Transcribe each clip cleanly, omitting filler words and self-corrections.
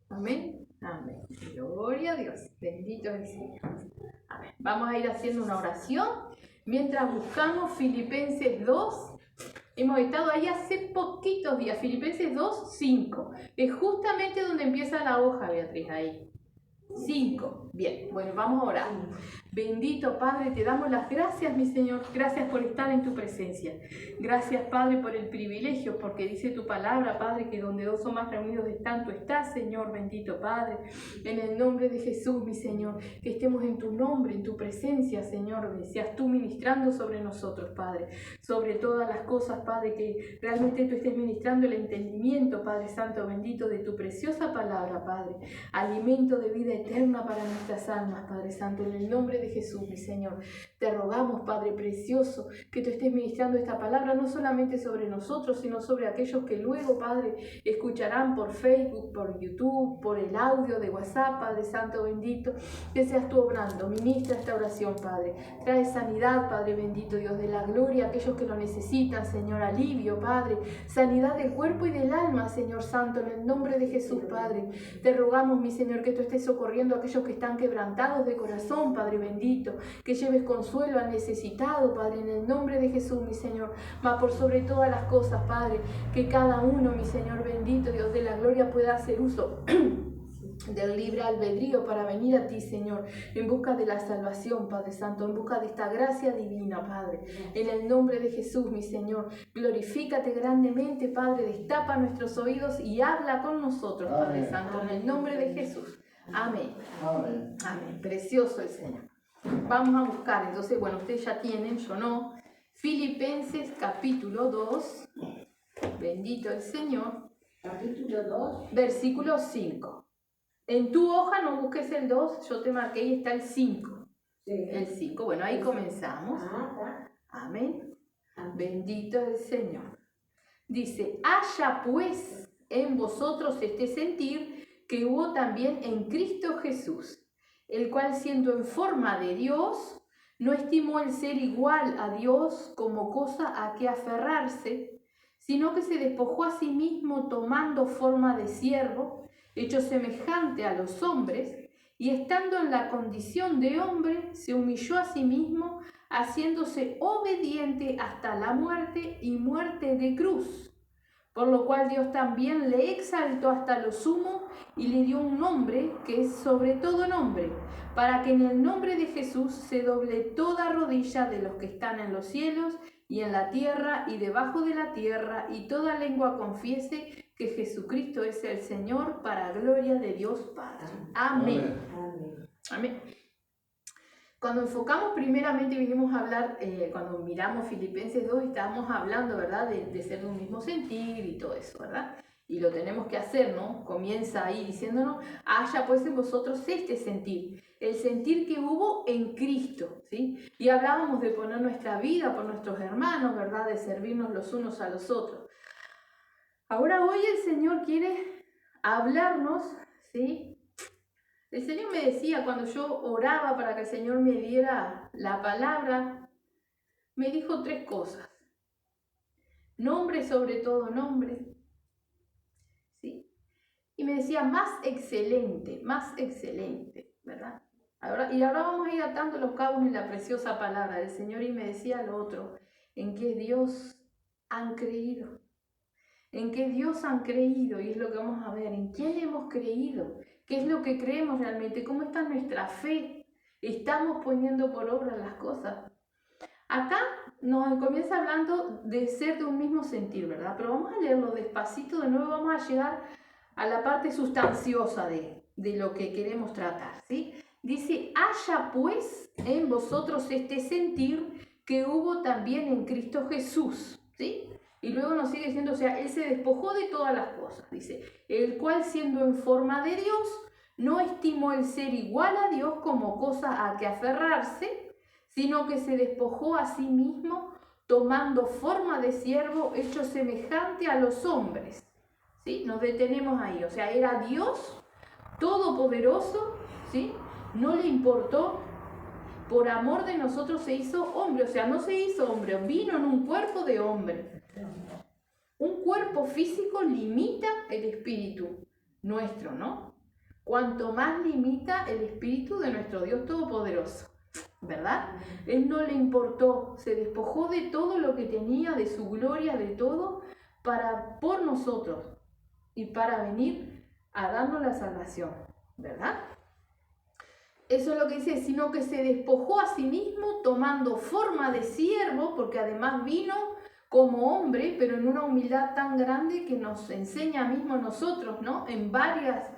Amén. Amén. Gloria a Dios. Bendito es el Señor. Amén. Vamos a ir haciendo una oración mientras buscamos Filipenses 2. Hemos estado ahí hace poquitos días. Filipenses 2, 5. Es justamente donde empieza la hoja, Beatriz, ahí. 5. Bien, bueno, vamos a orar. Bendito Padre, te damos las gracias, mi Señor. Gracias por estar en tu presencia. Gracias, Padre, por el privilegio, porque dice tu palabra, Padre, que donde dos o más reunidos están, tú estás, Señor. Bendito Padre, en el nombre de Jesús, mi Señor, que estemos en tu nombre, en tu presencia, Señor. Seas tú ministrando sobre nosotros, Padre, sobre todas las cosas, Padre, que realmente tú estés ministrando el entendimiento, Padre Santo, bendito, de tu preciosa palabra, Padre. Alimento de vida eterna para nuestras almas, Padre Santo, en el nombre de Jesús, mi Señor. Te rogamos, Padre precioso, que tú estés ministrando esta palabra no solamente sobre nosotros, sino sobre aquellos que luego, Padre, escucharán por Facebook, por YouTube, por el audio de WhatsApp, Padre Santo bendito, que seas tú obrando. Ministra esta oración, Padre. Trae sanidad, Padre bendito, Dios de la gloria, a aquellos que lo necesitan, Señor, alivio, Padre, sanidad del cuerpo y del alma, Señor Santo, en el nombre de Jesús, Padre. Te rogamos, mi Señor, que tú estés socorriendo a aquellos que están quebrantados de corazón, Padre bendito, que lleves consuelo al necesitado, Padre, en el nombre de Jesús, mi Señor. Mas por sobre todas las cosas, Padre, que cada uno, mi Señor bendito, Dios de la gloria, pueda hacer uso del libre albedrío para venir a ti, Señor, en busca de la salvación, Padre Santo, en busca de esta gracia divina, Padre. En el nombre de Jesús, mi Señor, glorifícate grandemente, Padre, destapa nuestros oídos y habla con nosotros, Padre Amén. Santo, en el nombre de Jesús. Amén. Amén. Amén. Precioso el Señor. Vamos a buscar, entonces, bueno, ustedes ya tienen, yo no, Filipenses capítulo 2, bendito el Señor, Capítulo 2. versículo 5. En tu hoja no busques el 2, yo te marqué y está el 5. Sí. El 5, bueno, ahí comenzamos. Amén. Bendito el Señor. Dice, haya pues en vosotros este sentir que hubo también en Cristo Jesús, el cual siendo en forma de Dios, no estimó el ser igual a Dios como cosa a que aferrarse, sino que se despojó a sí mismo tomando forma de siervo, hecho semejante a los hombres, y estando en la condición de hombre, se humilló a sí mismo, haciéndose obediente hasta la muerte y muerte de cruz. Por lo cual Dios también le exaltó hasta lo sumo y le dio un nombre que es sobre todo nombre, para que en el nombre de Jesús se doble toda rodilla de los que están en los cielos y en la tierra y debajo de la tierra, y toda lengua confiese que Jesucristo es el Señor, para gloria de Dios Padre. Amén. Amén. Amén. Cuando enfocamos primeramente, vinimos a hablar, cuando miramos Filipenses 2, estábamos hablando, ¿verdad?, de ser de un mismo sentir y todo eso, ¿verdad? Y lo tenemos que hacer, ¿no? Comienza ahí diciéndonos, haya pues en vosotros este sentir, el sentir que hubo en Cristo, ¿sí? Y hablábamos de poner nuestra vida por nuestros hermanos, ¿verdad?, de servirnos los unos a los otros. Ahora hoy el Señor quiere hablarnos, ¿sí? El Señor me decía, cuando yo oraba para que el Señor me diera la palabra, me dijo 3 cosas. Nombre sobre todo nombre, ¿sí? Y me decía, más excelente, ¿verdad? Y ahora vamos a ir atando los cabos en la preciosa palabra del Señor, y me decía lo otro, en que Dios han creído. En que Dios han creído, y es lo que vamos a ver, en quién hemos creído, qué es lo que creemos realmente, cómo está nuestra fe, estamos poniendo por obra las cosas. Acá nos comienza hablando de ser de un mismo sentir, ¿verdad? Pero vamos a leerlo despacito, de nuevo vamos a llegar a la parte sustanciosa de lo que queremos tratar, ¿sí? Dice, haya pues en vosotros este sentir que hubo también en Cristo Jesús, ¿sí? Y luego nos sigue diciendo, o sea, Él se despojó de todas las cosas, dice, el cual siendo en forma de Dios, no estimó el ser igual a Dios como cosa a que aferrarse, sino que se despojó a sí mismo, tomando forma de siervo, hecho semejante a los hombres. ¿Sí? Nos detenemos ahí, o sea, era Dios todopoderoso, ¿sí? No le importó, por amor de nosotros se hizo hombre, o sea, no se hizo hombre, vino en un cuerpo de hombre. Un cuerpo físico limita el espíritu nuestro, ¿no? cuanto más limita el Espíritu de nuestro Dios Todopoderoso, ¿verdad? Él no le importó, se despojó de todo lo que tenía, de su gloria, de todo, por nosotros y para venir a darnos la salvación, ¿verdad? Eso es lo que dice, sino que se despojó a sí mismo tomando forma de siervo, porque además vino como hombre, pero en una humildad tan grande que nos enseña mismo a nosotros, ¿no? En varias,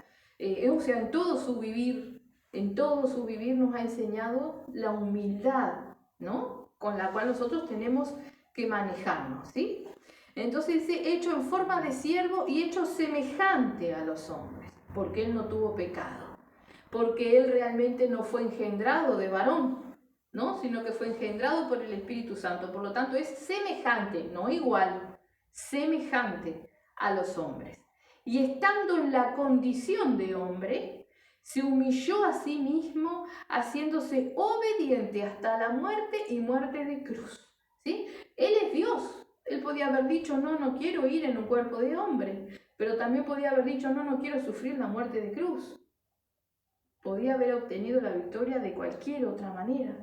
o sea, en todo su vivir nos ha enseñado la humildad, ¿no? Con la cual nosotros tenemos que manejarnos, ¿sí? Entonces dice, hecho en forma de siervo y hecho semejante a los hombres, porque él no tuvo pecado. Porque él realmente no fue engendrado de varón, ¿no? Sino que fue engendrado por el Espíritu Santo. Por lo tanto, es semejante, no igual, semejante a los hombres. Y estando en la condición de hombre, se humilló a sí mismo, haciéndose obediente hasta la muerte y muerte de cruz, ¿sí? Él es Dios. Él podía haber dicho, no quiero ir en un cuerpo de hombre. Pero también podía haber dicho, no quiero sufrir la muerte de cruz. Podía haber obtenido la victoria de cualquier otra manera,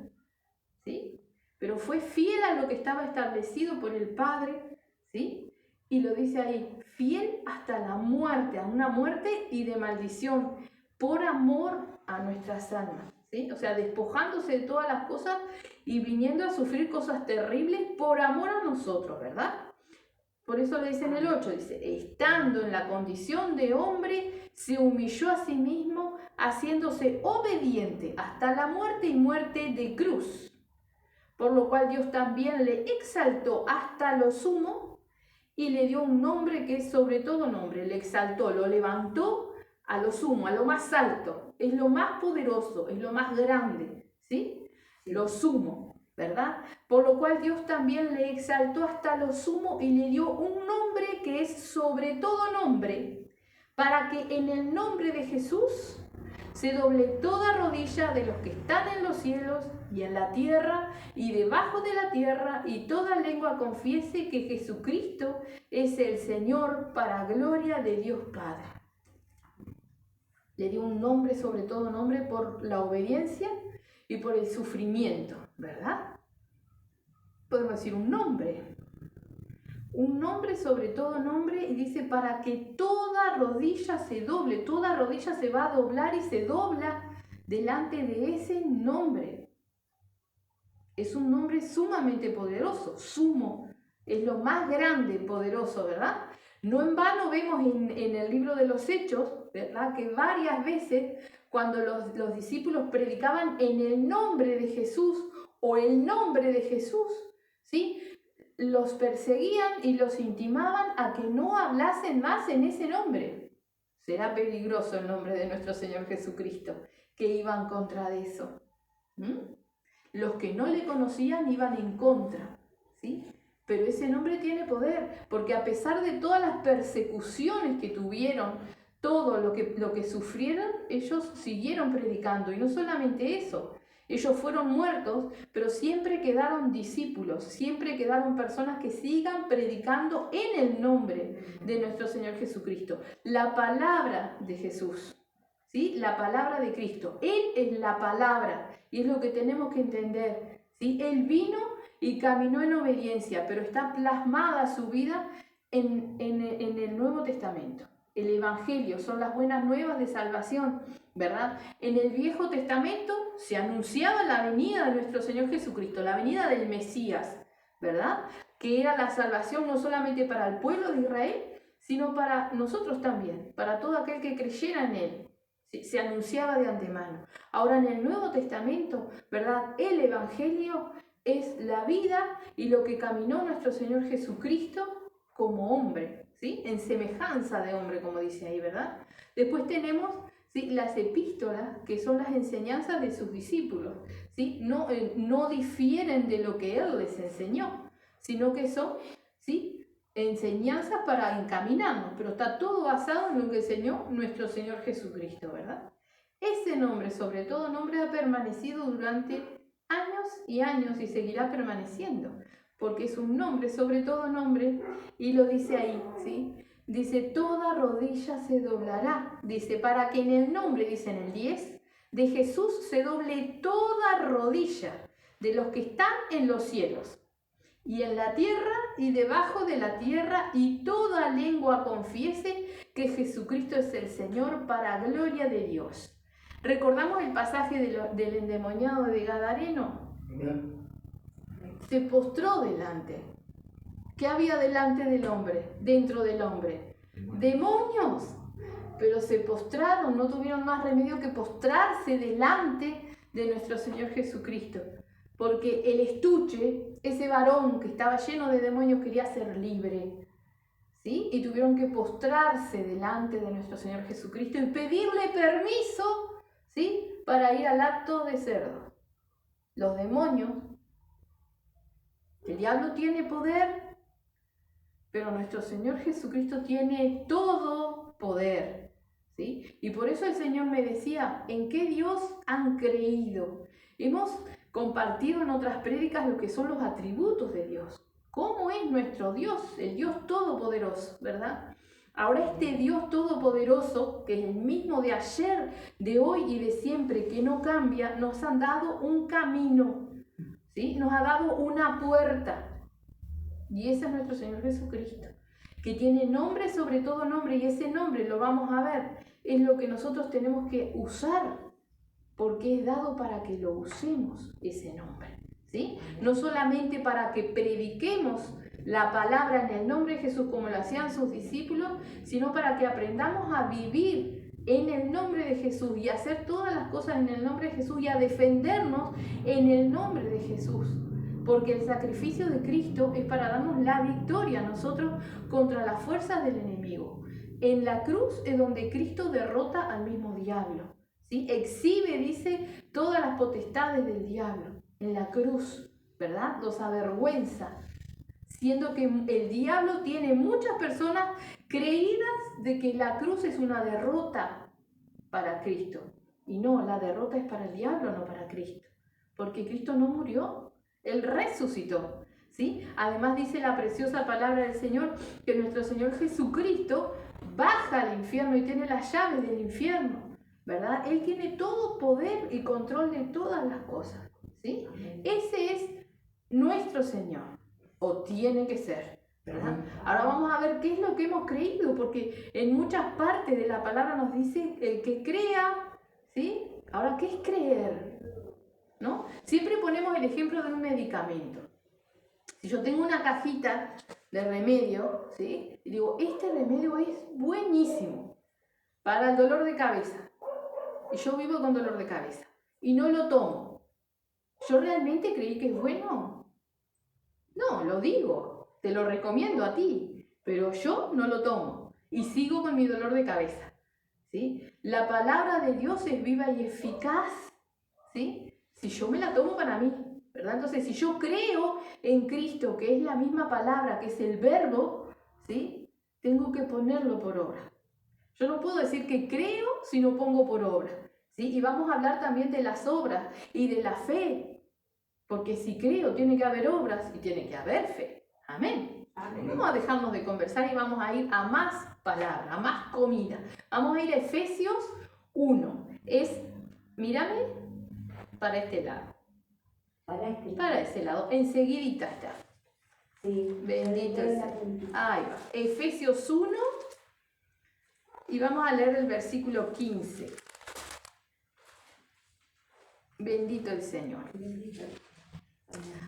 ¿sí? Pero fue fiel a lo que estaba establecido por el Padre, ¿sí? Y lo dice ahí, fiel hasta la muerte, a una muerte y de maldición, por amor a nuestras almas, ¿sí? O sea, despojándose de todas las cosas y viniendo a sufrir cosas terribles por amor a nosotros, ¿verdad? Por eso le dice en el 8, dice, estando en la condición de hombre, se humilló a sí mismo, haciéndose obediente hasta la muerte y muerte de cruz. Por lo cual Dios también le exaltó hasta lo sumo y le dio un nombre que es sobre todo nombre. Le exaltó, lo levantó a lo sumo, a lo más alto. Es lo más poderoso, es lo más grande, ¿sí? Lo sumo, ¿verdad? Por lo cual Dios también le exaltó hasta lo sumo y le dio un nombre que es sobre todo nombre, para que en el nombre de Jesús se doble toda rodilla de los que están en los cielos y en la tierra y debajo de la tierra, y toda lengua confiese que Jesucristo es el Señor, para gloria de Dios Padre. Le dio un nombre sobre todo nombre por la obediencia y por el sufrimiento, ¿verdad? Podemos decir un nombre sobre todo nombre, y dice para que toda rodilla se doble, toda rodilla se va a doblar y se dobla delante de ese nombre. Es un nombre sumamente poderoso, sumo, es lo más grande, poderoso, ¿verdad? No en vano vemos en el libro de los Hechos, ¿verdad? Que varias veces cuando los discípulos predicaban en el nombre de Jesús o el nombre de Jesús, ¿sí? Los perseguían y los intimaban a que no hablasen más en ese nombre. Será peligroso el nombre de nuestro Señor Jesucristo, que iban contra de eso. Los que no le conocían iban en contra, ¿sí? Pero ese nombre tiene poder, porque a pesar de todas las persecuciones que tuvieron, todo lo que sufrieron, ellos siguieron predicando. Y no solamente eso, ellos fueron muertos, pero siempre quedaron discípulos, siempre quedaron personas que sigan predicando en el nombre de nuestro Señor Jesucristo. La palabra de Jesús, ¿sí? La palabra de Cristo. Él es la palabra y es lo que tenemos que entender, ¿sí? Él vino y caminó en obediencia, pero está plasmada su vida en el Nuevo Testamento. El Evangelio son las buenas nuevas de salvación, ¿verdad? En el Viejo Testamento se anunciaba la venida de nuestro Señor Jesucristo, la venida del Mesías, ¿verdad? Que era la salvación no solamente para el pueblo de Israel, sino para nosotros también, para todo aquel que creyera en Él. Se anunciaba de antemano. Ahora en el Nuevo Testamento, ¿verdad? El Evangelio es la vida y lo que caminó nuestro Señor Jesucristo como hombre, ¿sí? En semejanza de hombre, como dice ahí, ¿verdad? Después tenemos, ¿sí?, las epístolas, que son las enseñanzas de sus discípulos, ¿sí? No difieren de lo que Él les enseñó, sino que son, ¿sí?, enseñanzas para encaminarnos, pero está todo basado en lo que enseñó nuestro Señor Jesucristo, ¿verdad? Ese nombre, sobre todo nombre, ha permanecido durante años y años y seguirá permaneciendo, porque es un nombre, sobre todo nombre, y lo dice ahí, ¿sí? dice, toda rodilla se doblará, dice, para que en el nombre, dice en el 10, de Jesús se doble toda rodilla de los que están en los cielos y en la tierra y debajo de la tierra, y toda lengua confiese que Jesucristo es el Señor, para gloria de Dios. ¿Recordamos el pasaje del endemoniado de Gadareno? Se postró delante. ¿Qué había delante del hombre? Dentro del hombre. Demonios. Pero se postraron, no tuvieron más remedio que postrarse delante de nuestro Señor Jesucristo. Porque el estuche, ese varón que estaba lleno de demonios, quería ser libre, ¿sí? Y tuvieron que postrarse delante de nuestro Señor Jesucristo y pedirle permiso, ¿sí? Para ir al acto de cerdo. Los demonios, el diablo tiene poder, pero nuestro Señor Jesucristo tiene todo poder, ¿sí? Y por eso el Señor me decía, ¿en qué Dios han creído? Hemos compartido en otras prédicas lo que son los atributos de Dios. ¿Cómo es nuestro Dios? El Dios Todopoderoso, ¿verdad? Ahora este Dios Todopoderoso, que es el mismo de ayer, de hoy y de siempre, que no cambia, nos ha dado un camino, ¿sí? Nos ha dado una puerta. Y ese es nuestro Señor Jesucristo, que tiene nombre sobre todo nombre, y ese nombre, lo vamos a ver, es lo que nosotros tenemos que usar, porque es dado para que lo usemos, ese nombre, ¿sí? No solamente para que prediquemos la palabra en el nombre de Jesús como lo hacían sus discípulos, sino para que aprendamos a vivir en el nombre de Jesús y a hacer todas las cosas en el nombre de Jesús y a defendernos en el nombre de Jesús. Porque el sacrificio de Cristo es para darnos la victoria a nosotros contra las fuerzas del enemigo. En la cruz es donde Cristo derrota al mismo diablo, ¿sí? Exhibe, dice, todas las potestades del diablo en la cruz, ¿verdad? Los avergüenza, siendo que el diablo tiene muchas personas creídas de que la cruz es una derrota para Cristo. Y no, la derrota es para el diablo, no para Cristo. Porque Cristo no murió, Él resucitó, ¿sí? Además dice la preciosa palabra del Señor que nuestro Señor Jesucristo baja al infierno y tiene las llaves del infierno, ¿verdad? Él tiene todo poder y control de todas las cosas, ¿sí? Ese es nuestro Señor, o tiene que ser, ¿verdad? Ahora vamos a ver qué es lo que hemos creído, porque en muchas partes de la palabra nos dice el que crea, ¿sí? Ahora, ¿qué es creer? ¿No? Siempre ponemos el ejemplo de un medicamento. Si yo tengo una cajita de remedio, ¿sí? Y digo, este remedio es buenísimo para el dolor de cabeza. Y yo vivo con dolor de cabeza. Y no lo tomo. ¿Yo realmente creí que es bueno? No, lo digo. Te lo recomiendo a ti. Pero yo no lo tomo. Y sigo con mi dolor de cabeza, ¿sí? La palabra de Dios es viva y eficaz, ¿sí? Si yo me la tomo para mí, ¿verdad? Entonces, si yo creo en Cristo, que es la misma palabra, que es el verbo, ¿sí? Tengo que ponerlo por obra. Yo no puedo decir que creo si no pongo por obra, ¿sí? Y vamos a hablar también de las obras y de la fe, porque si creo tiene que haber obras y tiene que haber fe. Amén. Vamos a dejarnos de conversar y vamos a ir a más palabra, a más comida. Vamos a ir a Efesios 1. Mírame para este lado. Para ese lado. Enseguidita está. Sí. Bendito sea. Ahí va. Efesios 1. Y vamos a leer el versículo 15. Bendito el Señor.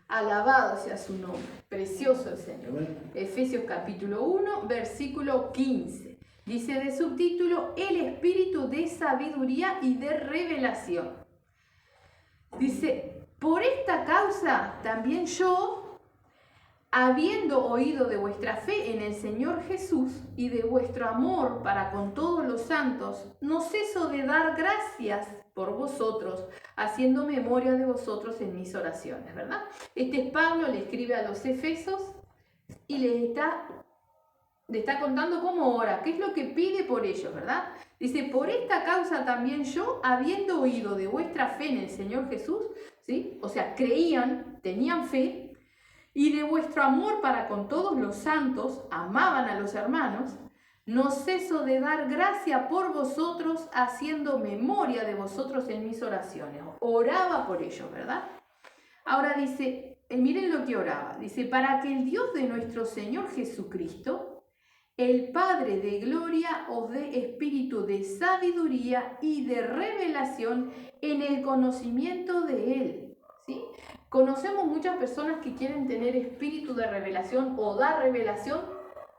Alabado sea su nombre. Precioso el Señor. Efesios capítulo 1, versículo 15. Dice de subtítulo, el espíritu de sabiduría y de revelación. Dice, por esta causa también yo, habiendo oído de vuestra fe en el Señor Jesús y de vuestro amor para con todos los santos, no ceso de dar gracias por vosotros, haciendo memoria de vosotros en mis oraciones, ¿verdad? Este es Pablo, le escribe a los Efesios y le está contando cómo ora, qué es lo que pide por ellos, ¿verdad? Dice, por esta causa también yo, habiendo oído de vuestra fe en el Señor Jesús, ¿sí? O sea, creían, tenían fe, y de vuestro amor para con todos los santos, amaban a los hermanos, No ceso de dar gracia por vosotros, haciendo memoria de vosotros en mis oraciones. Oraba por ellos, ¿verdad? Ahora dice, miren lo que oraba. Dice, para que el Dios de nuestro Señor Jesucristo, el Padre de gloria, os dé espíritu de sabiduría y de revelación en el conocimiento de Él. ¿Sí? Conocemos muchas personas que quieren tener espíritu de revelación o dar revelación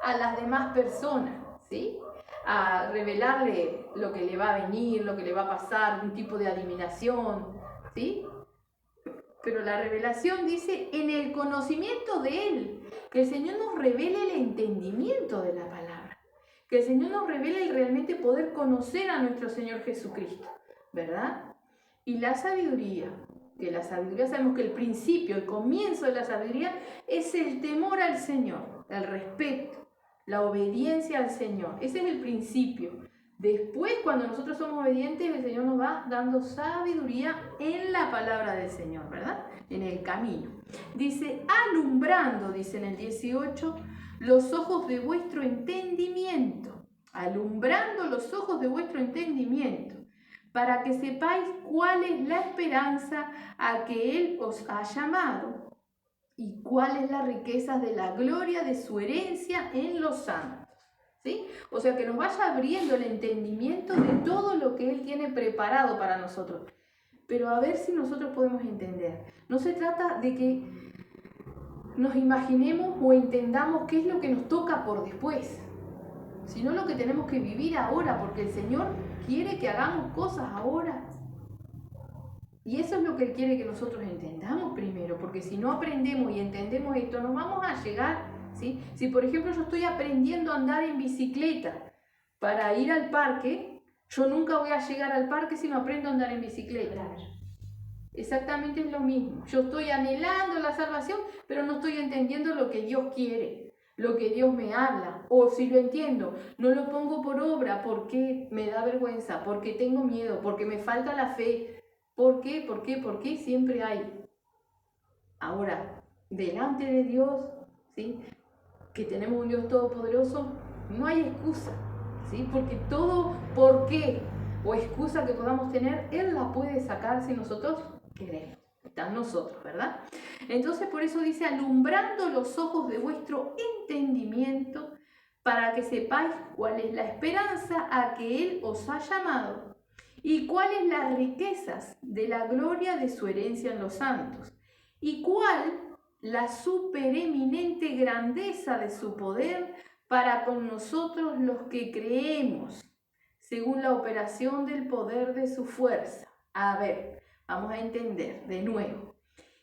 a las demás personas, ¿sí? A revelarle lo que le va a venir, lo que le va a pasar, un tipo de adivinación, ¿sí? Pero la revelación dice en el conocimiento de Él, que el Señor nos revele el entendimiento de la palabra, que el Señor nos revele el realmente poder conocer a nuestro Señor Jesucristo, ¿verdad? Y la sabiduría, que la sabiduría sabemos que el principio, el comienzo de la sabiduría es el temor al Señor, el respeto, la obediencia al Señor. Ese es el principio. Después, cuando nosotros somos obedientes, el Señor nos va dando sabiduría en la palabra del Señor, ¿verdad? En el camino. Dice, alumbrando, dice en el 18, los ojos de vuestro entendimiento. Alumbrando los ojos de vuestro entendimiento, para que sepáis cuál es la esperanza a que Él os ha llamado y cuál es la riqueza de la gloria de su herencia en los santos. ¿Sí? O sea, que nos vaya abriendo el entendimiento de todo lo que Él tiene preparado para nosotros. Pero a ver si nosotros podemos entender. No se trata de que nos imaginemos o entendamos qué es lo que nos toca por después, sino lo que tenemos que vivir ahora, porque el Señor quiere que hagamos cosas ahora. Y eso es lo que Él quiere que nosotros entendamos primero, porque si no aprendemos y entendemos esto, no vamos a llegar, ¿sí? Si por ejemplo yo estoy aprendiendo a andar en bicicleta para ir al parque, yo nunca voy a llegar al parque si no aprendo a andar en bicicleta. Exactamente es lo mismo. Yo estoy anhelando la salvación, pero no estoy entendiendo lo que Dios quiere, lo que Dios me habla. O si lo entiendo, no lo pongo por obra porque me da vergüenza, porque tengo miedo, porque me falta la fe. ¿Por qué? ¿Por qué? ¿Por qué? Siempre hay. Ahora, delante de Dios, ¿sí? Que tenemos un Dios todopoderoso, no hay excusa, ¿sí? Porque todo por qué o excusa que podamos tener, Él la puede sacar si nosotros queremos. Está en nosotros, ¿verdad? Entonces, por eso dice, alumbrando los ojos de vuestro entendimiento, para que sepáis cuál es la esperanza a que Él os ha llamado y cuáles las riquezas de la gloria de su herencia en los santos, y cuál la supereminente grandeza de su poder para con nosotros los que creemos, según la operación del poder de su fuerza. A ver, vamos a entender de nuevo.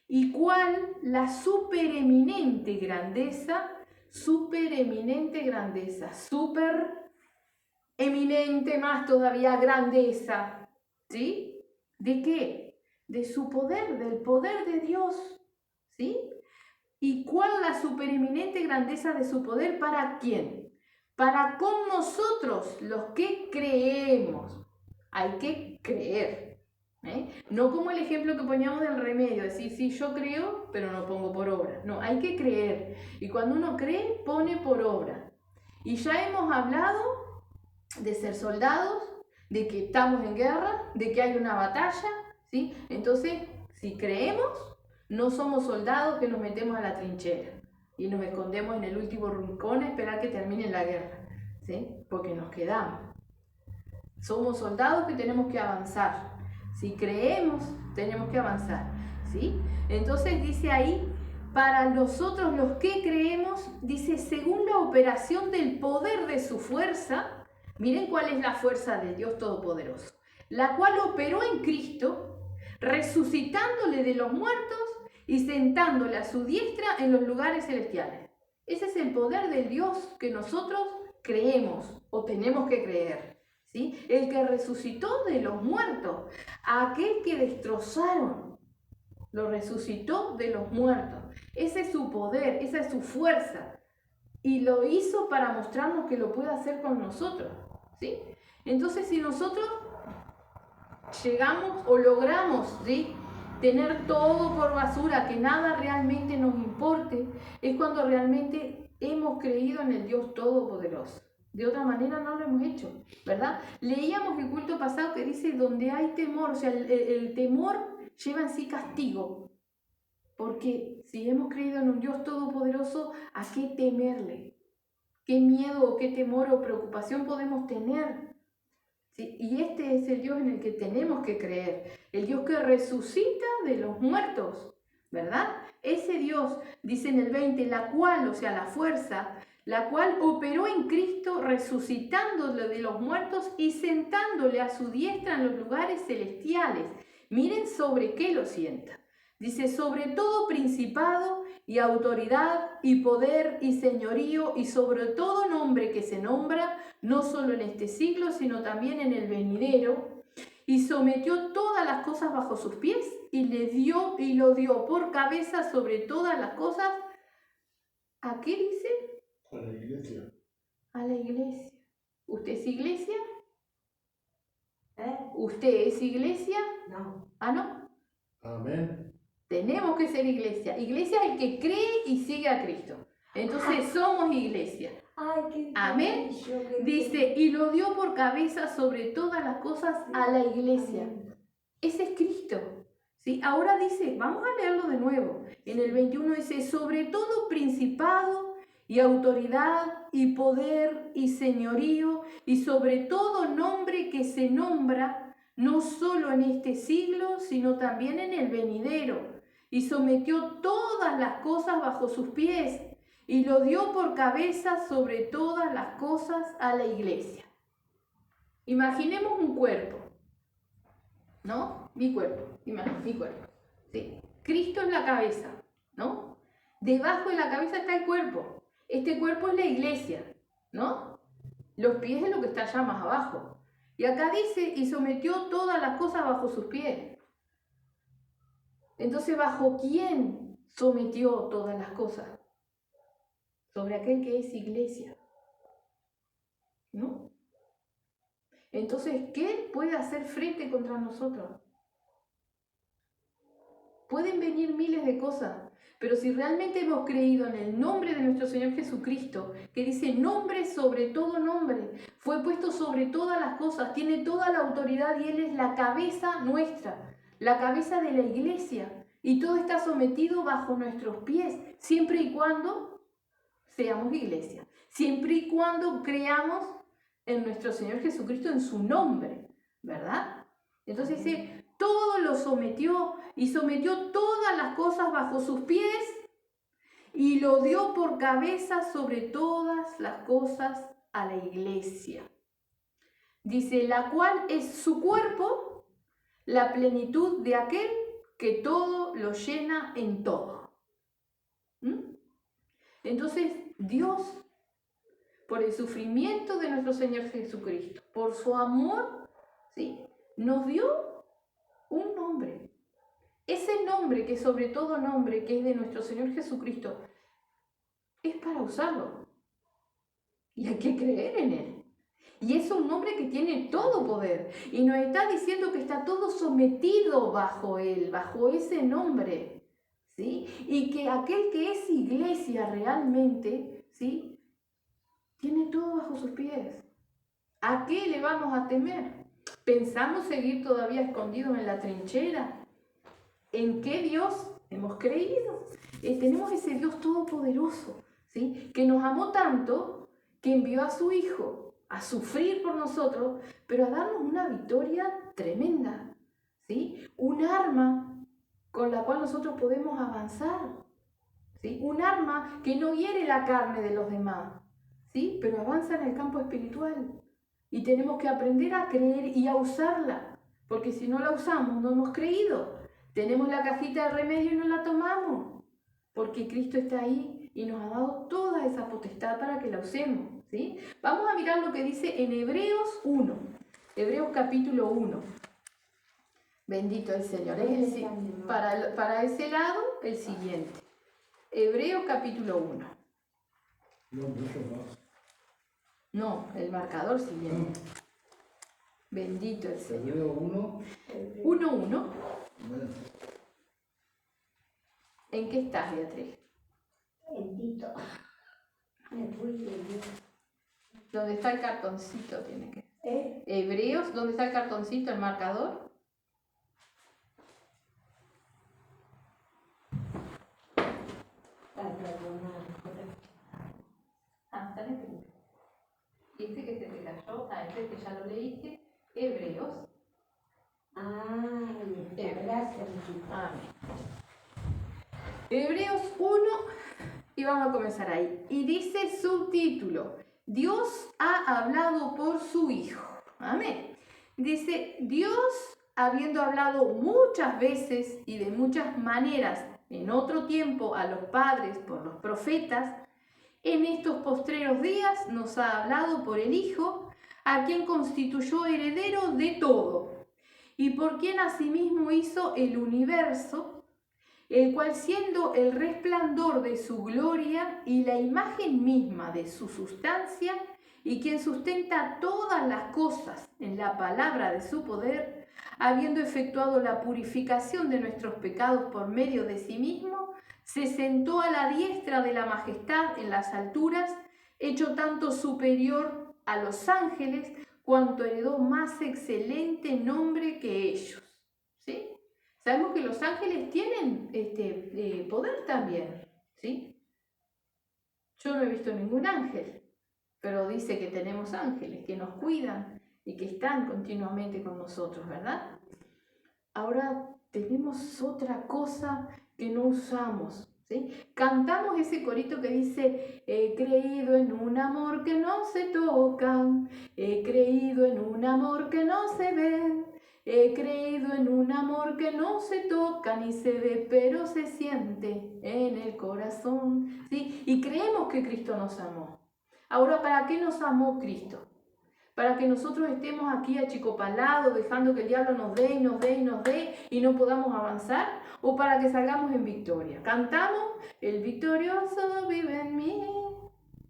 Y cuál la supereminente grandeza, eminente más todavía grandeza, ¿sí? ¿De qué? De su poder, del poder de Dios, ¿sí? ¿Y cuál la supereminente grandeza de su poder para quién? Para con nosotros, los que creemos. Hay que creer, ¿eh? No como el ejemplo que poníamos del remedio, decir, sí, yo creo, pero no pongo por obra. No, hay que creer. Y cuando uno cree, pone por obra. Y ya hemos hablado de ser soldados, de que estamos en guerra, de que hay una batalla, ¿sí? Entonces, si creemos, no somos soldados que nos metemos a la trinchera y nos escondemos en el último rincón a esperar que termine la guerra, ¿sí? Porque nos quedamos. Somos soldados que tenemos que avanzar. Si creemos, tenemos que avanzar, ¿sí? Entonces dice ahí, para nosotros los que creemos, dice, según la operación del poder de su fuerza. Miren cuál es la fuerza de Dios Todopoderoso, la cual operó en Cristo, resucitándole de los muertos y sentándole a su diestra en los lugares celestiales. Ese es el poder del Dios que nosotros creemos o tenemos que creer, ¿sí? El que resucitó de los muertos, a aquel que destrozaron, lo resucitó de los muertos. Ese es su poder, esa es su fuerza. Y lo hizo para mostrarnos que lo puede hacer con nosotros, ¿sí? Entonces, si nosotros llegamos o logramos, ¿sí?, tener todo por basura, que nada realmente nos importe, es cuando realmente hemos creído en el Dios Todopoderoso, De otra manera no lo hemos hecho, ¿verdad? Leíamos el culto pasado que dice, donde hay temor, o sea, el temor lleva en sí castigo. Porque si hemos creído en un Dios todopoderoso, ¿a qué temerle? ¿Qué miedo o qué temor o preocupación podemos tener? ¿Sí? Y este es el Dios en el que tenemos que creer, el Dios que resucita de los muertos, ¿verdad? Ese Dios, dice en el 20, la cual, o sea, la fuerza, la cual operó en Cristo resucitándole de los muertos y sentándole a su diestra en los lugares celestiales. Miren sobre qué lo sienta. Dice, sobre todo principado y autoridad y poder y señorío y sobre todo nombre que se nombra, no solo en este siglo, sino también en el venidero, y sometió todas las cosas bajo sus pies y lo dio por cabeza sobre todas las cosas. ¿A qué dice? A la iglesia. A la iglesia. ¿Usted es iglesia? ¿Eh? ¿Usted es iglesia? No. Ah, no. Amén. Tenemos que ser iglesia. Iglesia es el que cree y sigue a Cristo. Entonces somos iglesia. Ay, qué Amén. bello, qué Dice, y lo dio por cabeza sobre todas las cosas a la iglesia. Amén. Ese es Cristo. ¿Sí? Ahora dice, vamos a leerlo de nuevo. En el 21 dice, sobre todo principado y autoridad y poder y señorío y sobre todo nombre que se nombra, no solo en este siglo, sino también en el venidero. Y sometió todas las cosas bajo sus pies y lo dio por cabeza sobre todas las cosas a la iglesia. Imaginemos un cuerpo, ¿no? Mi cuerpo, mi cuerpo. ¿Sí? Cristo es la cabeza, ¿no? Debajo de la cabeza está el cuerpo. Este cuerpo es la iglesia, ¿no? Los pies es lo que está allá más abajo. Y acá dice, y sometió todas las cosas bajo sus pies. Entonces, ¿bajo quién sometió todas las cosas? Sobre aquel que es iglesia, ¿no? Entonces, ¿qué puede hacer frente contra nosotros? Pueden venir miles de cosas, pero si realmente hemos creído en el nombre de nuestro Señor Jesucristo, que dice nombre sobre todo nombre, fue puesto sobre todas las cosas, tiene toda la autoridad y Él es la cabeza nuestra, la cabeza de la iglesia, y todo está sometido bajo nuestros pies, siempre y cuando seamos iglesia, siempre y cuando creamos en nuestro Señor Jesucristo, en su nombre, ¿verdad? Entonces dice, todo lo sometió y sometió todas las cosas bajo sus pies y lo dio por cabeza sobre todas las cosas a la iglesia. Dice, la cual es su cuerpo, la plenitud de aquel que todo lo llena en todo. Entonces, Dios, por el sufrimiento de nuestro Señor Jesucristo, por su amor, ¿sí?, nos dio un nombre. Ese nombre, que sobre todo nombre, que es de nuestro Señor Jesucristo, es para usarlo. Y hay que creer en Él. Y es un nombre que tiene todo poder. Y nos está diciendo que está todo sometido bajo Él, bajo ese nombre. ¿Sí? Y que aquel que es iglesia realmente, ¿sí?, tiene todo bajo sus pies. ¿A qué le vamos a temer? ¿Pensamos seguir todavía escondidos en la trinchera? ¿En qué Dios hemos creído? Tenemos ese Dios todopoderoso, ¿sí?, que nos amó tanto que envió a su Hijo a sufrir por nosotros, pero a darnos una victoria tremenda, ¿sí? Un arma con la cual nosotros podemos avanzar, ¿sí? Un arma que no hiere la carne de los demás, ¿sí?, pero avanza en el campo espiritual. Y tenemos que aprender a creer y a usarla, porque si no la usamos, no hemos creído. Tenemos la cajita de remedio y no la tomamos, porque Cristo está ahí y nos ha dado toda esa potestad para que la usemos, ¿sí? Vamos a mirar lo que dice en Hebreos 1, Hebreos capítulo 1. Bendito el Señor. Para ese lado, el siguiente. Hebreos capítulo 1. No, mucho más. No, el marcador siguiente. Bendito el Señor. Hebreo 1. 1:1. Bueno, ¿En qué estás, Beatriz? Bendito. Me fui de Dios. ¿Dónde está el cartoncito? Tiene que. ¿Eh? Hebreos, ¿dónde está el cartoncito, el marcador? Está en este libro. Y este que se te cayó, este que ya lo leíste, Hebreos. Gracias, mijito. Amén. Hebreos 1, y vamos a comenzar ahí. Y dice subtítulo: Dios ha hablado por su Hijo. Amén. Dice: Dios, habiendo hablado muchas veces y de muchas maneras en otro tiempo a los padres por los profetas, en estos postreros días nos ha hablado por el Hijo, a quien constituyó heredero de todo, y por quien asimismo hizo el universo, el cual, siendo el resplandor de su gloria y la imagen misma de su sustancia, y quien sustenta todas las cosas en la palabra de su poder, habiendo efectuado la purificación de nuestros pecados por medio de sí mismo, se sentó a la diestra de la majestad en las alturas, hecho tanto superior a los ángeles, cuanto heredó más excelente nombre que ellos. ¿Sí? Sabemos que los ángeles tienen poder también, ¿sí? Yo no he visto ningún ángel, pero dice que tenemos ángeles que nos cuidan y que están continuamente con nosotros, ¿verdad? Ahora tenemos otra cosa que no usamos, ¿sí? Cantamos ese corito que dice: he creído en un amor que no se toca, he creído en un amor que no se ve, he creído en un amor que no se toca ni se ve, pero se siente en el corazón, ¿sí? Y creemos que Cristo nos amó. Ahora, ¿para qué nos amó Cristo? ¿Para que nosotros estemos aquí achicopalados, dejando que el diablo nos dé y nos dé y nos dé y no podamos avanzar? ¿O para que salgamos en victoria? Cantamos: el victorioso vive en mí.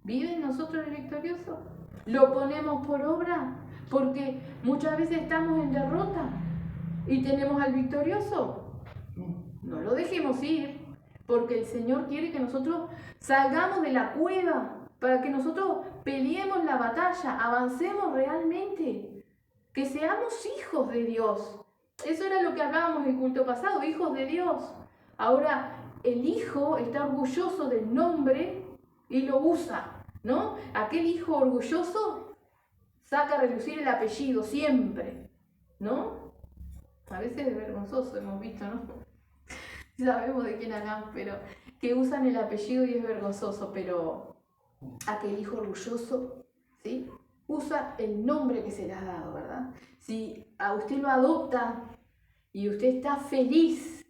¿Vive en nosotros el victorioso? ¿Lo ponemos por obra? Porque muchas veces estamos en derrota y tenemos al victorioso. No lo dejemos ir, porque el Señor quiere que nosotros salgamos de la cueva, para que nosotros peleemos la batalla, avancemos realmente, que seamos hijos de Dios. Eso era lo que hablábamos en el culto pasado, hijos de Dios. Ahora, el hijo está orgulloso del nombre y lo usa, ¿no? Aquel hijo orgulloso saca a relucir el apellido siempre, ¿no? A veces es vergonzoso, hemos visto, ¿no? Sabemos de quién hablamos, pero que usan el apellido y es vergonzoso, pero aquel hijo orgulloso, ¿sí? Usa el nombre que se le ha dado, ¿verdad? Si a usted lo adopta y usted está feliz,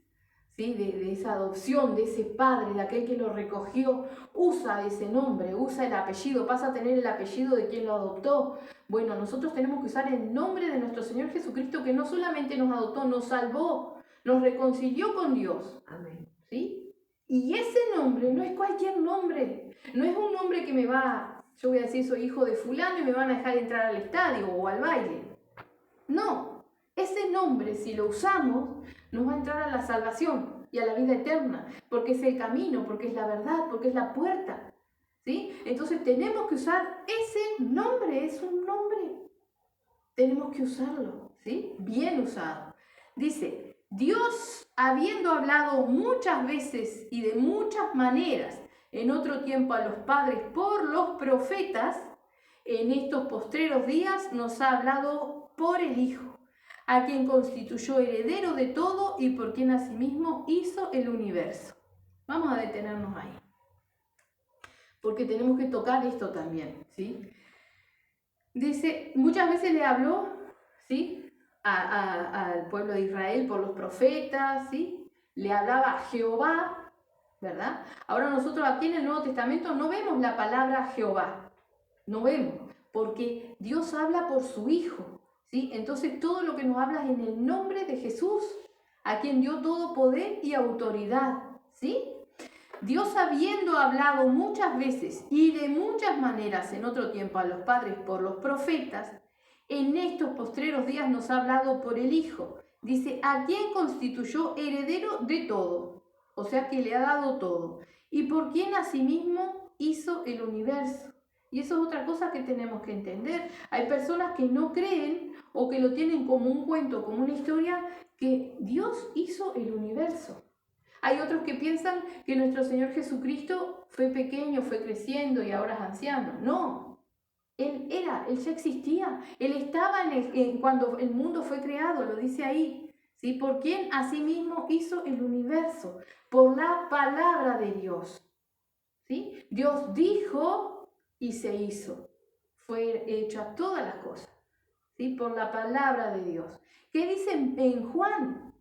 ¿sí? de esa adopción, de ese padre, de aquel que lo recogió, usa ese nombre, usa el apellido, pasa a tener el apellido de quien lo adoptó. Bueno, nosotros tenemos que usar el nombre de nuestro Señor Jesucristo, que no solamente nos adoptó, nos salvó, nos reconcilió con Dios. Amén. ¿Sí? Y ese nombre no es cualquier nombre, no es un nombre que yo voy a decir soy hijo de fulano y me van a dejar entrar al estadio o al baile. No, ese nombre, si lo usamos, nos va a entrar a la salvación y a la vida eterna, porque es el camino, porque es la verdad, porque es la puerta, ¿sí? Entonces tenemos que usar ese nombre, es un nombre, tenemos que usarlo, ¿sí? Bien usado. Dice: Dios, habiendo hablado muchas veces y de muchas maneras en otro tiempo a los padres por los profetas, en estos postreros días nos ha hablado por el Hijo, a quien constituyó heredero de todo y por quien asimismo hizo el universo. Vamos a detenernos ahí, porque tenemos que tocar esto también, ¿sí? Dice, muchas veces le habló, ¿sí?, al pueblo de Israel por los profetas, ¿sí? Le hablaba a Jehová, ¿verdad? Ahora nosotros aquí en el Nuevo Testamento no vemos la palabra Jehová, no vemos, porque Dios habla por su Hijo, ¿sí? Entonces todo lo que nos habla es en el nombre de Jesús, a quien dio todo poder y autoridad, ¿sí? Dios, habiendo hablado muchas veces y de muchas maneras en otro tiempo a los padres por los profetas, en estos postreros días nos ha hablado por el Hijo. Dice, a quien constituyó heredero de todo, o sea que le ha dado todo, y por quien asimismo hizo el universo. Y eso es otra cosa que tenemos que entender. Hay personas que no creen o que lo tienen como un cuento, como una historia, que Dios hizo el universo. Hay otros que piensan que nuestro Señor Jesucristo fue pequeño, fue creciendo y ahora es anciano. No, Él ya existía. Él estaba cuando el mundo fue creado, lo dice ahí. ¿Sí? ¿Por quién asimismo hizo el universo? Por la palabra de Dios. ¿Sí? Dios dijo y se hizo. Fue hecha todas las cosas. ¿Sí? Por la palabra de Dios. ¿Qué dice en Juan?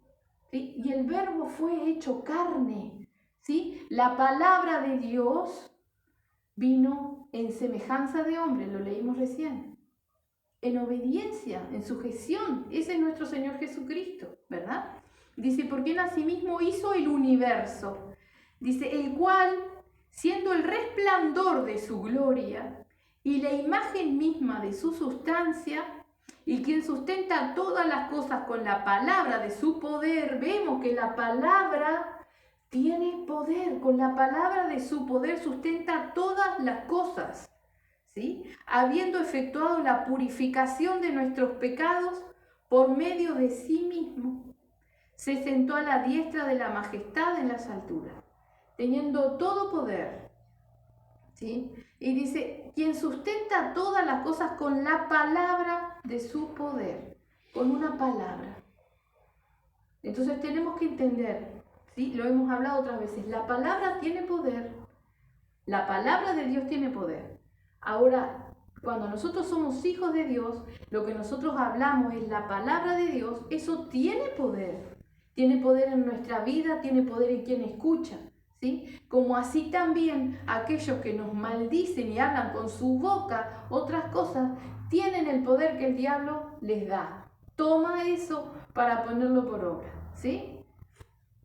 ¿Sí? Y el verbo fue hecho carne. ¿Sí? La palabra de Dios vino en semejanza de hombre, lo leímos recién. En obediencia, en sujeción. Ese es nuestro Señor Jesucristo, ¿verdad? Dice, porque Él asimismo hizo el universo. Dice, el cual, siendo el resplandor de su gloria y la imagen misma de su sustancia, y quien sustenta todas las cosas con la palabra de su poder, vemos que la palabra tiene poder, con la palabra de su poder sustenta todas las cosas, ¿sí? Habiendo efectuado la purificación de nuestros pecados por medio de sí mismo, se sentó a la diestra de la majestad en las alturas, teniendo todo poder, ¿sí? Y dice, quien sustenta todas las cosas con la palabra de su poder, con una palabra. Entonces tenemos que entender, ¿sí? Lo hemos hablado otras veces, la palabra tiene poder, la palabra de Dios tiene poder. Ahora, cuando nosotros somos hijos de Dios, lo que nosotros hablamos es la palabra de Dios, eso tiene poder en nuestra vida, tiene poder en quien escucha. ¿Sí? Como así también aquellos que nos maldicen y hablan con su boca otras cosas, tienen el poder que el diablo les da. Toma eso para ponerlo por obra, ¿sí?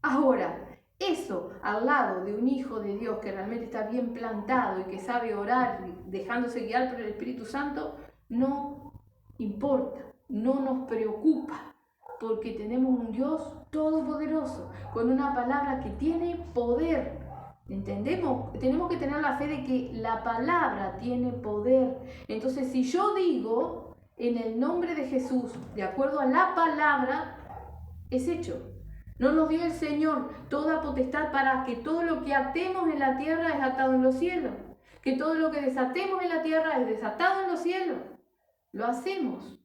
Ahora, eso al lado de un hijo de Dios que realmente está bien plantado y que sabe orar dejándose guiar por el Espíritu Santo, no importa, no nos preocupa, porque tenemos un Dios todopoderoso, con una palabra que tiene poder. ¿Entendemos? Tenemos que tener la fe de que la palabra tiene poder. Entonces, si yo digo en el nombre de Jesús, de acuerdo a la palabra, es hecho. ¿No nos dio el Señor toda potestad para que todo lo que atemos en la tierra es atado en los cielos? Que todo lo que desatemos en la tierra es desatado en los cielos. Lo hacemos.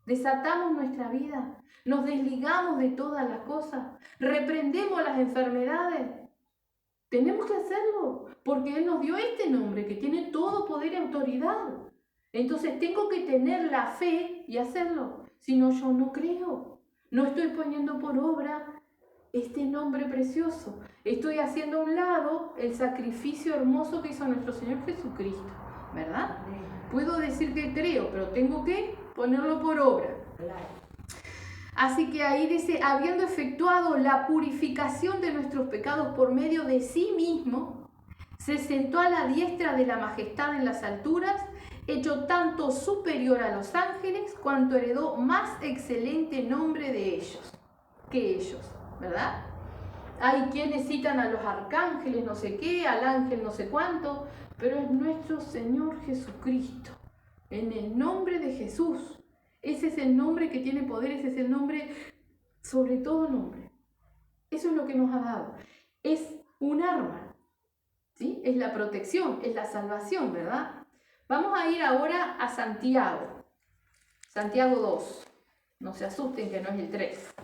Desatamos nuestra vida, nos desligamos de todas las cosas, reprendemos las enfermedades. Tenemos que hacerlo, porque Él nos dio este nombre que tiene todo poder y autoridad. Entonces tengo que tener la fe y hacerlo, si no yo no creo. No estoy poniendo por obra este nombre precioso. Estoy haciendo a un lado el sacrificio hermoso que hizo nuestro Señor Jesucristo, ¿verdad? Puedo decir que creo, pero tengo que ponerlo por obra. Así que ahí dice, habiendo efectuado la purificación de nuestros pecados por medio de sí mismo, se sentó a la diestra de la majestad en las alturas, hecho tanto superior a los ángeles, cuanto heredó más excelente nombre de ellos, que ellos, ¿verdad? Hay quienes citan a los arcángeles no sé qué, al ángel no sé cuánto, pero es nuestro Señor Jesucristo, en el nombre de Jesús. Ese es el nombre que tiene poder, ese es el nombre sobre todo nombre. Eso es lo que nos ha dado. Es un arma, ¿sí? Es la protección, es la salvación, ¿verdad? Vamos a ir ahora a Santiago. Santiago 2. No se asusten que no es el 3.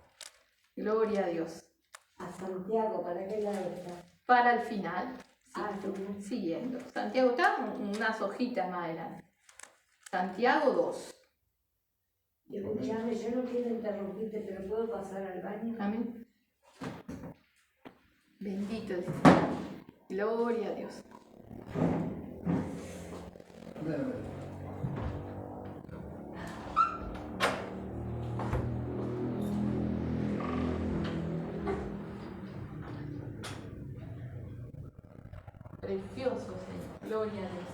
Gloria a Dios. A Santiago, ¿para qué lado está? Para el final. Sí. Siguiendo. Santiago está unas hojitas más adelante. Santiago 2. Escuchame, yo no quiero interrumpirte, pero ¿puedo pasar al baño? Amén. Bendito es. Gloria a Dios. Amén, amén. Precioso Señor. Gloria a Dios.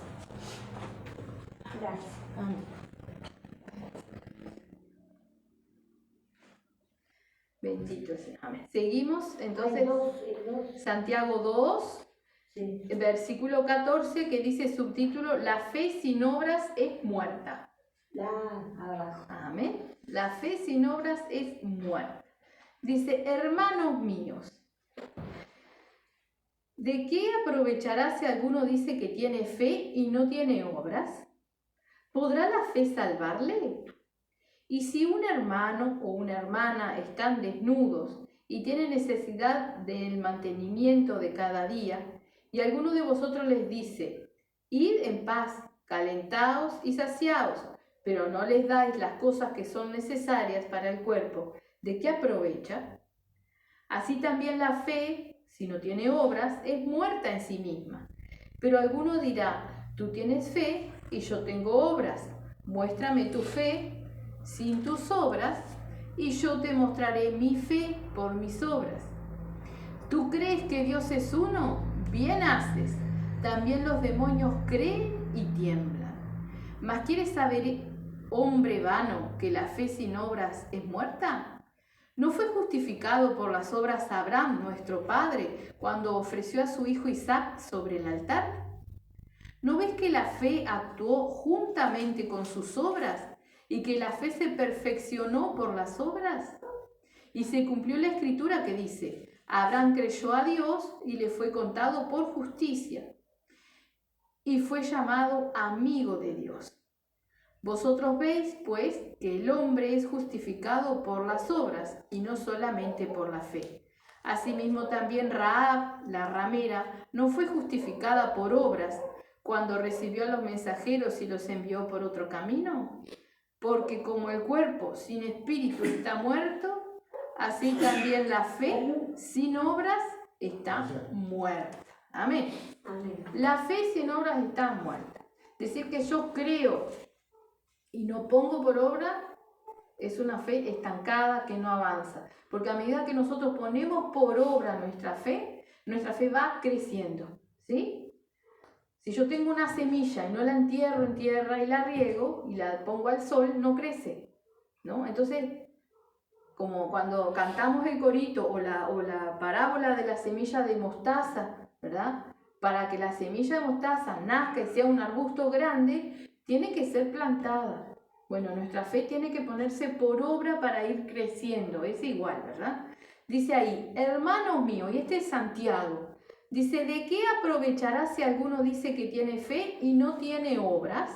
Gracias. Amén. Bendito sea. Amén. Seguimos entonces. Hay dos. Santiago 2, Sí. Versículo 14 que dice subtítulo, la fe sin obras es muerta. Abajo. Amén. La fe sin obras es muerta. Dice, hermanos míos, ¿de qué aprovechará si alguno dice que tiene fe y no tiene obras? ¿Podrá la fe salvarle? Y si un hermano o una hermana están desnudos y tienen necesidad del mantenimiento de cada día, y alguno de vosotros les dice, id en paz, calentaos y saciaos, pero no les dais las cosas que son necesarias para el cuerpo, ¿de qué aprovecha? Así también la fe, si no tiene obras, es muerta en sí misma. Pero alguno dirá, tú tienes fe y yo tengo obras. Muéstrame tu fe sin tus obras y yo te mostraré mi fe por mis obras. ¿Tú crees que Dios es uno? Bien haces. También los demonios creen y tiemblan. ¿Mas quieres saber, hombre vano, que la fe sin obras es muerta? ¿No fue justificado por las obras Abraham, nuestro padre, cuando ofreció a su hijo Isaac sobre el altar? ¿No ves que la fe actuó juntamente con sus obras y que la fe se perfeccionó por las obras? Y se cumplió la escritura que dice, Abraham creyó a Dios y le fue contado por justicia y fue llamado amigo de Dios. Vosotros veis, pues, que el hombre es justificado por las obras y no solamente por la fe. Asimismo también Rahab, la ramera, no fue justificada por obras cuando recibió a los mensajeros y los envió por otro camino. Porque como el cuerpo sin espíritu está muerto, así también la fe sin obras está muerta. Amén. Amén. La fe sin obras está muerta. Decir que yo creo y no pongo por obra es una fe estancada que no avanza. Porque a medida que nosotros ponemos por obra nuestra fe va creciendo. ¿Sí? Si yo tengo una semilla y no la entierro en tierra y la riego y la pongo al sol, no crece, ¿no? Entonces, como cuando cantamos el corito o la parábola de la semilla de mostaza, ¿verdad? Para que la semilla de mostaza nazca y sea un arbusto grande, tiene que ser plantada. Bueno, nuestra fe tiene que ponerse por obra para ir creciendo, es igual, ¿verdad? Dice ahí, hermanos míos, y este es Santiago, dice, ¿de qué aprovechará si alguno dice que tiene fe y no tiene obras?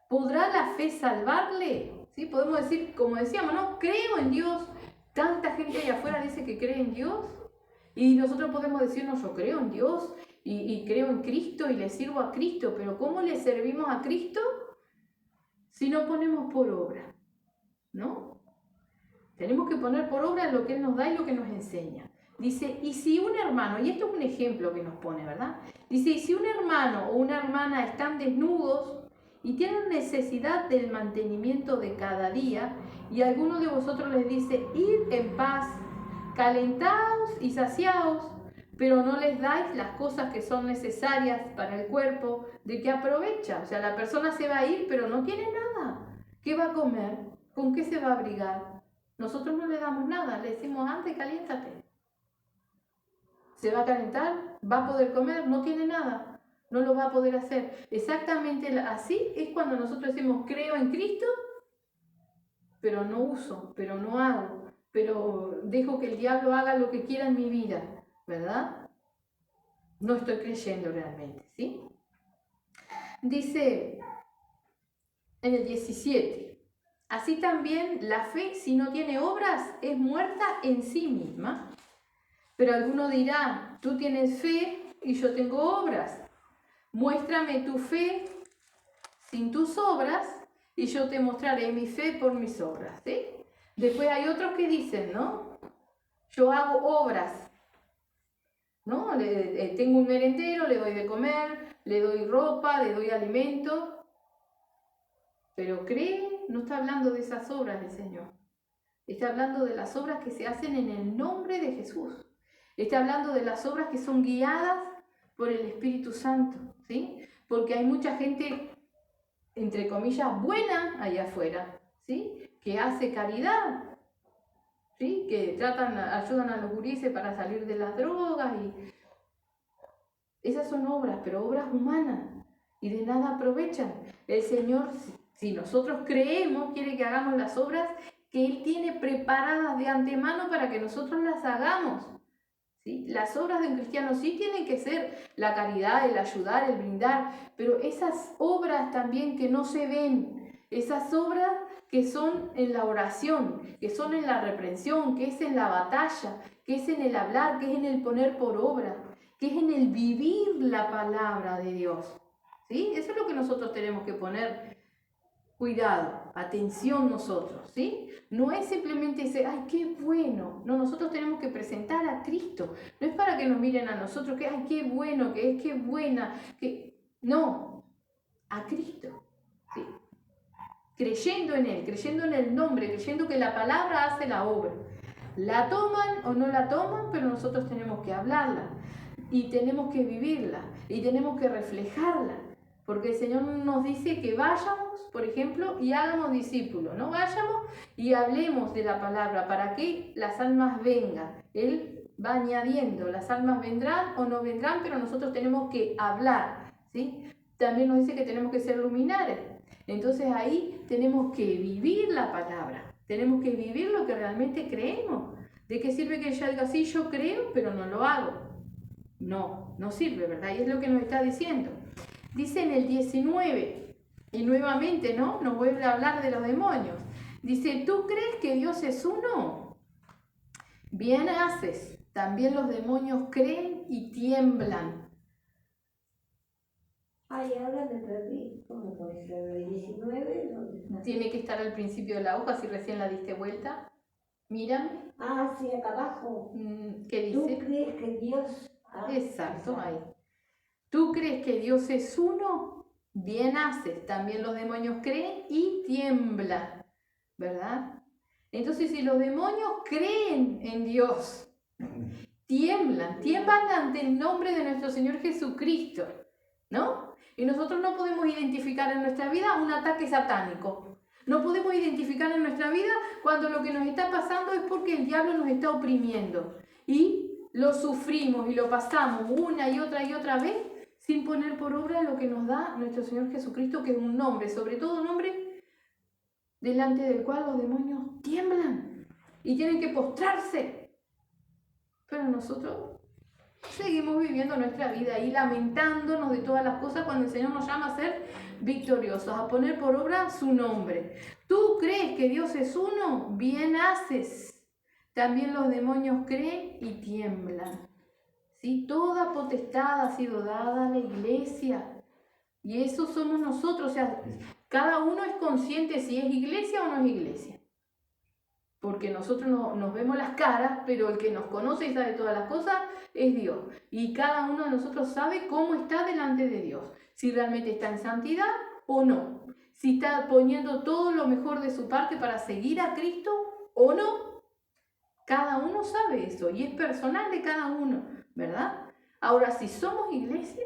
¿Podrá la fe salvarle? ¿Sí? Podemos decir, como decíamos, ¿no? Creo en Dios. Tanta gente allá afuera dice que cree en Dios. Y nosotros podemos decir, no, yo creo en Dios y creo en Cristo y le sirvo a Cristo. Pero ¿cómo le servimos a Cristo si no ponemos por obra? ¿No? Tenemos que poner por obra lo que Él nos da y lo que nos enseña. Dice, y si un hermano, y esto es un ejemplo que nos pone, ¿verdad? Dice, y si un hermano o una hermana están desnudos y tienen necesidad del mantenimiento de cada día, y alguno de vosotros les dice, id en paz, calentaos y saciaos, pero no les dais las cosas que son necesarias para el cuerpo, ¿de qué aprovecha? O sea, la persona se va a ir, pero no tiene nada. ¿Qué va a comer? ¿Con qué se va a abrigar? Nosotros no le damos nada, le decimos, antes caliéntate. ¿Se va a calentar? ¿Va a poder comer? No tiene nada. No lo va a poder hacer. Exactamente así es cuando nosotros decimos, creo en Cristo, pero no uso, pero no hago, pero dejo que el diablo haga lo que quiera en mi vida, ¿verdad? No estoy creyendo realmente, ¿sí? Dice en el 17, así también la fe, si no tiene obras, es muerta en sí misma. Pero alguno dirá, tú tienes fe y yo tengo obras. Muéstrame tu fe sin tus obras y yo te mostraré mi fe por mis obras. ¿Sí? Después hay otros que dicen, ¿no? Yo hago obras, ¿no? Tengo un merendero, le doy de comer, le doy ropa, le doy alimento. Pero cree, no está hablando de esas obras del Señor. Está hablando de las obras que se hacen en el nombre de Jesús. Está hablando de las obras que son guiadas por el Espíritu Santo, ¿sí? Porque hay mucha gente, entre comillas, buena allá afuera, ¿sí? Que hace caridad, ¿sí? Que ayudan a los gurises para salir de las drogas. Y Esas son obras, pero obras humanas, y de nada aprovechan. El Señor, si nosotros creemos, quiere que hagamos las obras que Él tiene preparadas de antemano para que nosotros las hagamos. ¿Sí? Las obras de un cristiano sí tienen que ser la caridad, el ayudar, el brindar, pero esas obras también que no se ven, esas obras que son en la oración, que son en la reprensión, que es en la batalla, que es en el hablar, que es en el poner por obra, que es en el vivir la palabra de Dios. ¿Sí? Eso es lo que nosotros tenemos que poner cuidado, atención nosotros, ¿sí? No es simplemente decir, ay, qué bueno. No, nosotros tenemos que presentar a Cristo. No es para que nos miren a nosotros, que, ay, qué bueno, que es, qué buena, que... No, a Cristo, ¿sí? Creyendo en Él, creyendo en el nombre, creyendo que la palabra hace la obra. La toman o no la toman, pero nosotros tenemos que hablarla y tenemos que vivirla y tenemos que reflejarla. Porque el Señor nos dice que vayamos, por ejemplo, y hagamos discípulos, ¿no? Vayamos y hablemos de la palabra para que las almas vengan. Él va añadiendo, las almas vendrán o no vendrán, pero nosotros tenemos que hablar, ¿sí? También nos dice que tenemos que ser luminares. Entonces ahí tenemos que vivir la palabra, tenemos que vivir lo que realmente creemos. ¿De qué sirve que ella diga, sí, yo creo, pero no lo hago? No, no sirve, ¿verdad? Y es lo que nos está diciendo. Dice en el 19, y nuevamente, ¿no? Nos vuelve a hablar de los demonios. Dice, ¿tú crees que Dios es uno? Bien haces. También los demonios creen y tiemblan. Ay, ahora me perdí. ¿Cómo puede ser? ¿El 19? ¿Dónde? Tiene que estar al principio de la hoja, si recién la diste vuelta. Mírame. Ah, sí, acá abajo. ¿Qué ¿Tú dice? crees que Dios... Ah, Exacto, ahí. ¿Tú crees que Dios es uno? Bien haces. También los demonios creen y tiemblan, ¿verdad? Entonces, si los demonios creen en Dios, tiemblan ante el nombre de nuestro Señor Jesucristo, ¿no? Y nosotros no podemos identificar en nuestra vida un ataque satánico. No podemos identificar en nuestra vida cuando lo que nos está pasando es porque el diablo nos está oprimiendo. Y lo sufrimos y lo pasamos una y otra vez sin poner por obra lo que nos da nuestro Señor Jesucristo, que es un nombre, sobre todo un nombre delante del cual los demonios tiemblan y tienen que postrarse. Pero nosotros seguimos viviendo nuestra vida y lamentándonos de todas las cosas cuando el Señor nos llama a ser victoriosos, a poner por obra su nombre. ¿Tú crees que Dios es uno? Bien haces. También los demonios creen y tiemblan. ¿Sí? Toda potestad ha sido dada a la iglesia. Y eso somos nosotros. O sea, cada uno es consciente si es iglesia o no es iglesia. Porque nosotros nos vemos las caras, pero el que nos conoce y sabe todas las cosas es Dios. Y cada uno de nosotros sabe cómo está delante de Dios. Si realmente está en santidad o no. Si está poniendo todo lo mejor de su parte para seguir a Cristo o no. Cada uno sabe eso y es personal de cada uno, ¿verdad? Ahora, si somos iglesia,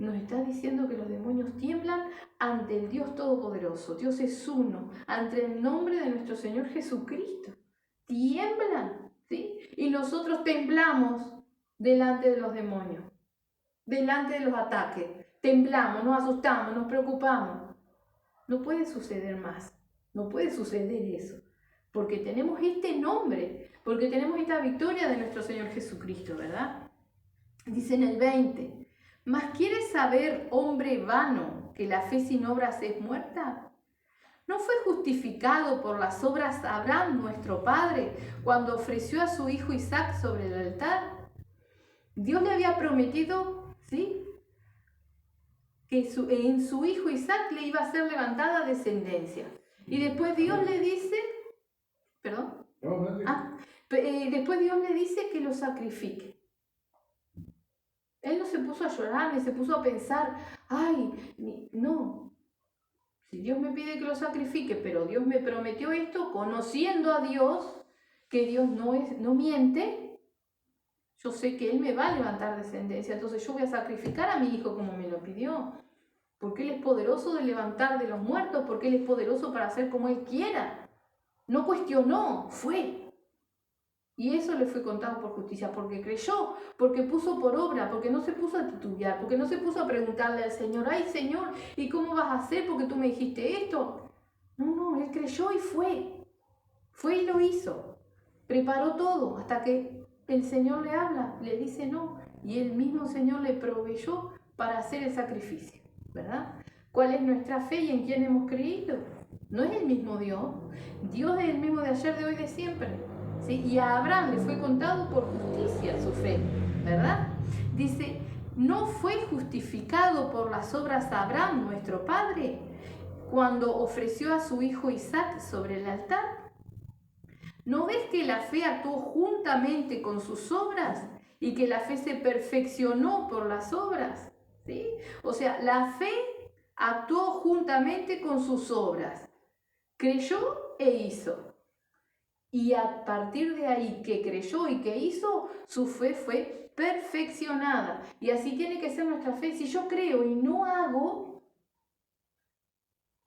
nos está diciendo que los demonios tiemblan ante el Dios Todopoderoso. Dios es uno, ante el nombre de nuestro Señor Jesucristo. Tiemblan, ¿sí? Y nosotros temblamos delante de los demonios, delante de los ataques. Temblamos, nos asustamos, nos preocupamos. No puede suceder más, no puede suceder eso. Porque tenemos este nombre, porque tenemos esta victoria de nuestro Señor Jesucristo, ¿verdad? Dice en el 20, ¿mas quieres saber, hombre vano, que la fe sin obras es muerta? ¿No fue justificado por las obras Abraham, nuestro padre, cuando ofreció a su hijo Isaac sobre el altar? Dios le había prometido, ¿sí?, que en su hijo Isaac le iba a ser levantada descendencia. Y después Dios le dice... ¿Perdón? Después Dios le dice que lo sacrifique. Él no se puso a llorar ni se puso a pensar, ay, no. Si Dios me pide que lo sacrifique, pero Dios me prometió esto, conociendo a Dios, que Dios no miente, yo sé que Él me va a levantar descendencia, entonces yo voy a sacrificar a mi hijo como me lo pidió. Porque Él es poderoso de levantar de los muertos, porque Él es poderoso para hacer como Él quiera. No cuestionó, fue. Y eso le fue contado por justicia, porque creyó, porque puso por obra, porque no se puso a titubear, porque no se puso a preguntarle al Señor, ay Señor, ¿y cómo vas a hacer porque tú me dijiste esto? No, él creyó y fue y lo hizo. Preparó todo hasta que el Señor le habla, le dice no, y el mismo Señor le proveyó para hacer el sacrificio, ¿verdad? ¿Cuál es nuestra fe y en quién hemos creído? No es el mismo Dios. Dios es el mismo de ayer, de hoy, de siempre. ¿Sí? Y a Abraham le fue contado por justicia su fe, ¿verdad? Dice, ¿no fue justificado por las obras Abraham, nuestro padre, cuando ofreció a su hijo Isaac sobre el altar? ¿No ves que la fe actuó juntamente con sus obras y que la fe se perfeccionó por las obras? ¿Sí? O sea, la fe actuó juntamente con sus obras, creyó e hizo. Y a partir de ahí que creyó y que hizo, su fe fue perfeccionada. Y así tiene que ser nuestra fe. Si yo creo y no hago,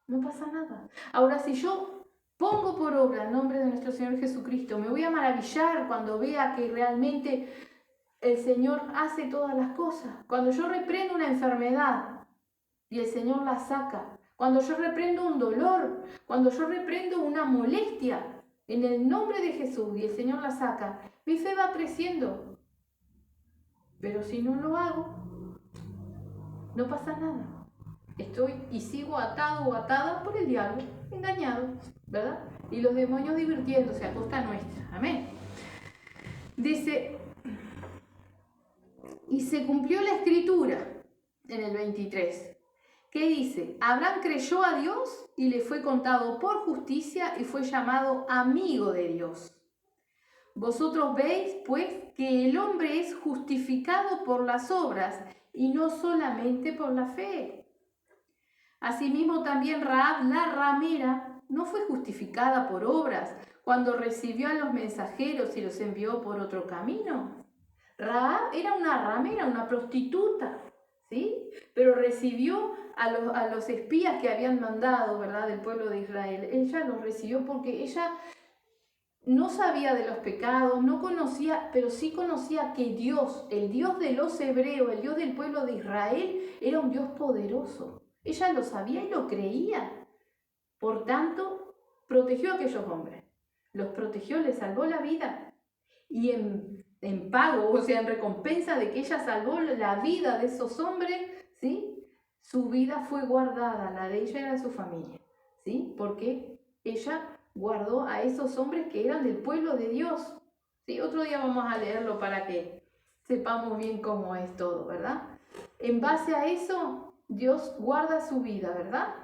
no pasa nada. Ahora, si yo pongo por obra el nombre de nuestro Señor Jesucristo, me voy a maravillar cuando vea que realmente el Señor hace todas las cosas. Cuando yo reprendo una enfermedad y el Señor la saca. Cuando yo reprendo un dolor, cuando yo reprendo una molestia, en el nombre de Jesús, y el Señor la saca, mi fe va creciendo. Pero si no lo hago, no pasa nada. Estoy y sigo atado o atada por el diablo, engañado, ¿verdad? Y los demonios divirtiéndose a costa nuestra. Amén. Dice, y se cumplió la escritura en el 23. ¿Qué dice? Abraham creyó a Dios y le fue contado por justicia y fue llamado amigo de Dios. Vosotros veis, pues, que el hombre es justificado por las obras y no solamente por la fe. Asimismo también Rahab, la ramera, no fue justificada por obras cuando recibió a los mensajeros y los envió por otro camino. Rahab era una ramera, una prostituta, ¿sí? Pero recibió a los espías que habían mandado, ¿verdad?, del pueblo de Israel. Ella los recibió porque ella no sabía de los pecados, no conocía, pero sí conocía que Dios, el Dios de los hebreos, el Dios del pueblo de Israel, era un Dios poderoso. Ella lo sabía y lo creía. Por tanto, protegió a aquellos hombres. Los protegió, les salvó la vida. Y en pago, o sea, en recompensa de que ella salvó la vida de esos hombres, ¿sí?, su vida fue guardada, la de ella y la de su familia, ¿sí? Porque ella guardó a esos hombres que eran del pueblo de Dios, ¿sí? Otro día vamos a leerlo para que sepamos bien cómo es todo, ¿verdad? En base a eso, Dios guarda su vida, ¿verdad?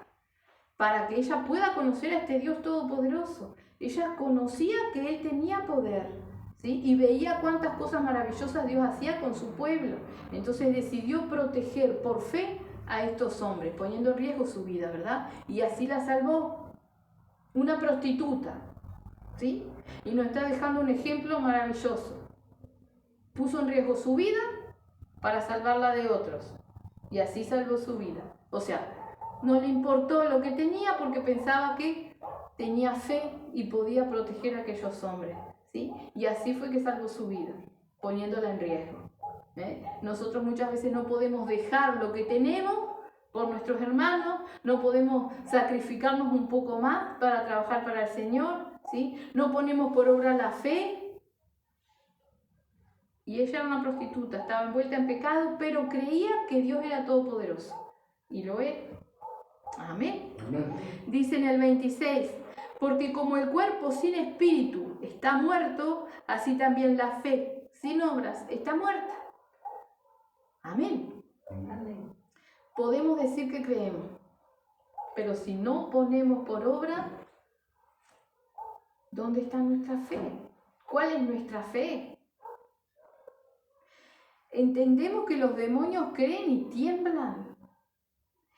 Para que ella pueda conocer a este Dios todopoderoso. Ella conocía que Él tenía poder, ¿sí? Y veía cuántas cosas maravillosas Dios hacía con su pueblo. Entonces decidió proteger por fe a estos hombres, poniendo en riesgo su vida, ¿verdad? Y así la salvó. Una prostituta, ¿sí? Y nos está dejando un ejemplo maravilloso. Puso en riesgo su vida para salvarla de otros. Y así salvó su vida. O sea, no le importó lo que tenía porque pensaba que tenía fe y podía proteger a aquellos hombres, ¿sí? Y así fue que salvó su vida, poniéndola en riesgo. Nosotros muchas veces no podemos dejar lo que tenemos por nuestros hermanos, no podemos sacrificarnos un poco más para trabajar para el Señor, ¿sí? No ponemos por obra la fe. Y ella era una prostituta, estaba envuelta en pecado, pero creía que Dios era todopoderoso. Y lo es. Amén. Amén. Dice en el 26, porque como el cuerpo sin espíritu está muerto, así también la fe sin obras está muerta. Amén. Amén. Podemos decir que creemos, pero si no ponemos por obra, ¿dónde está nuestra fe? ¿Cuál es nuestra fe? Entendemos que los demonios creen y tiemblan.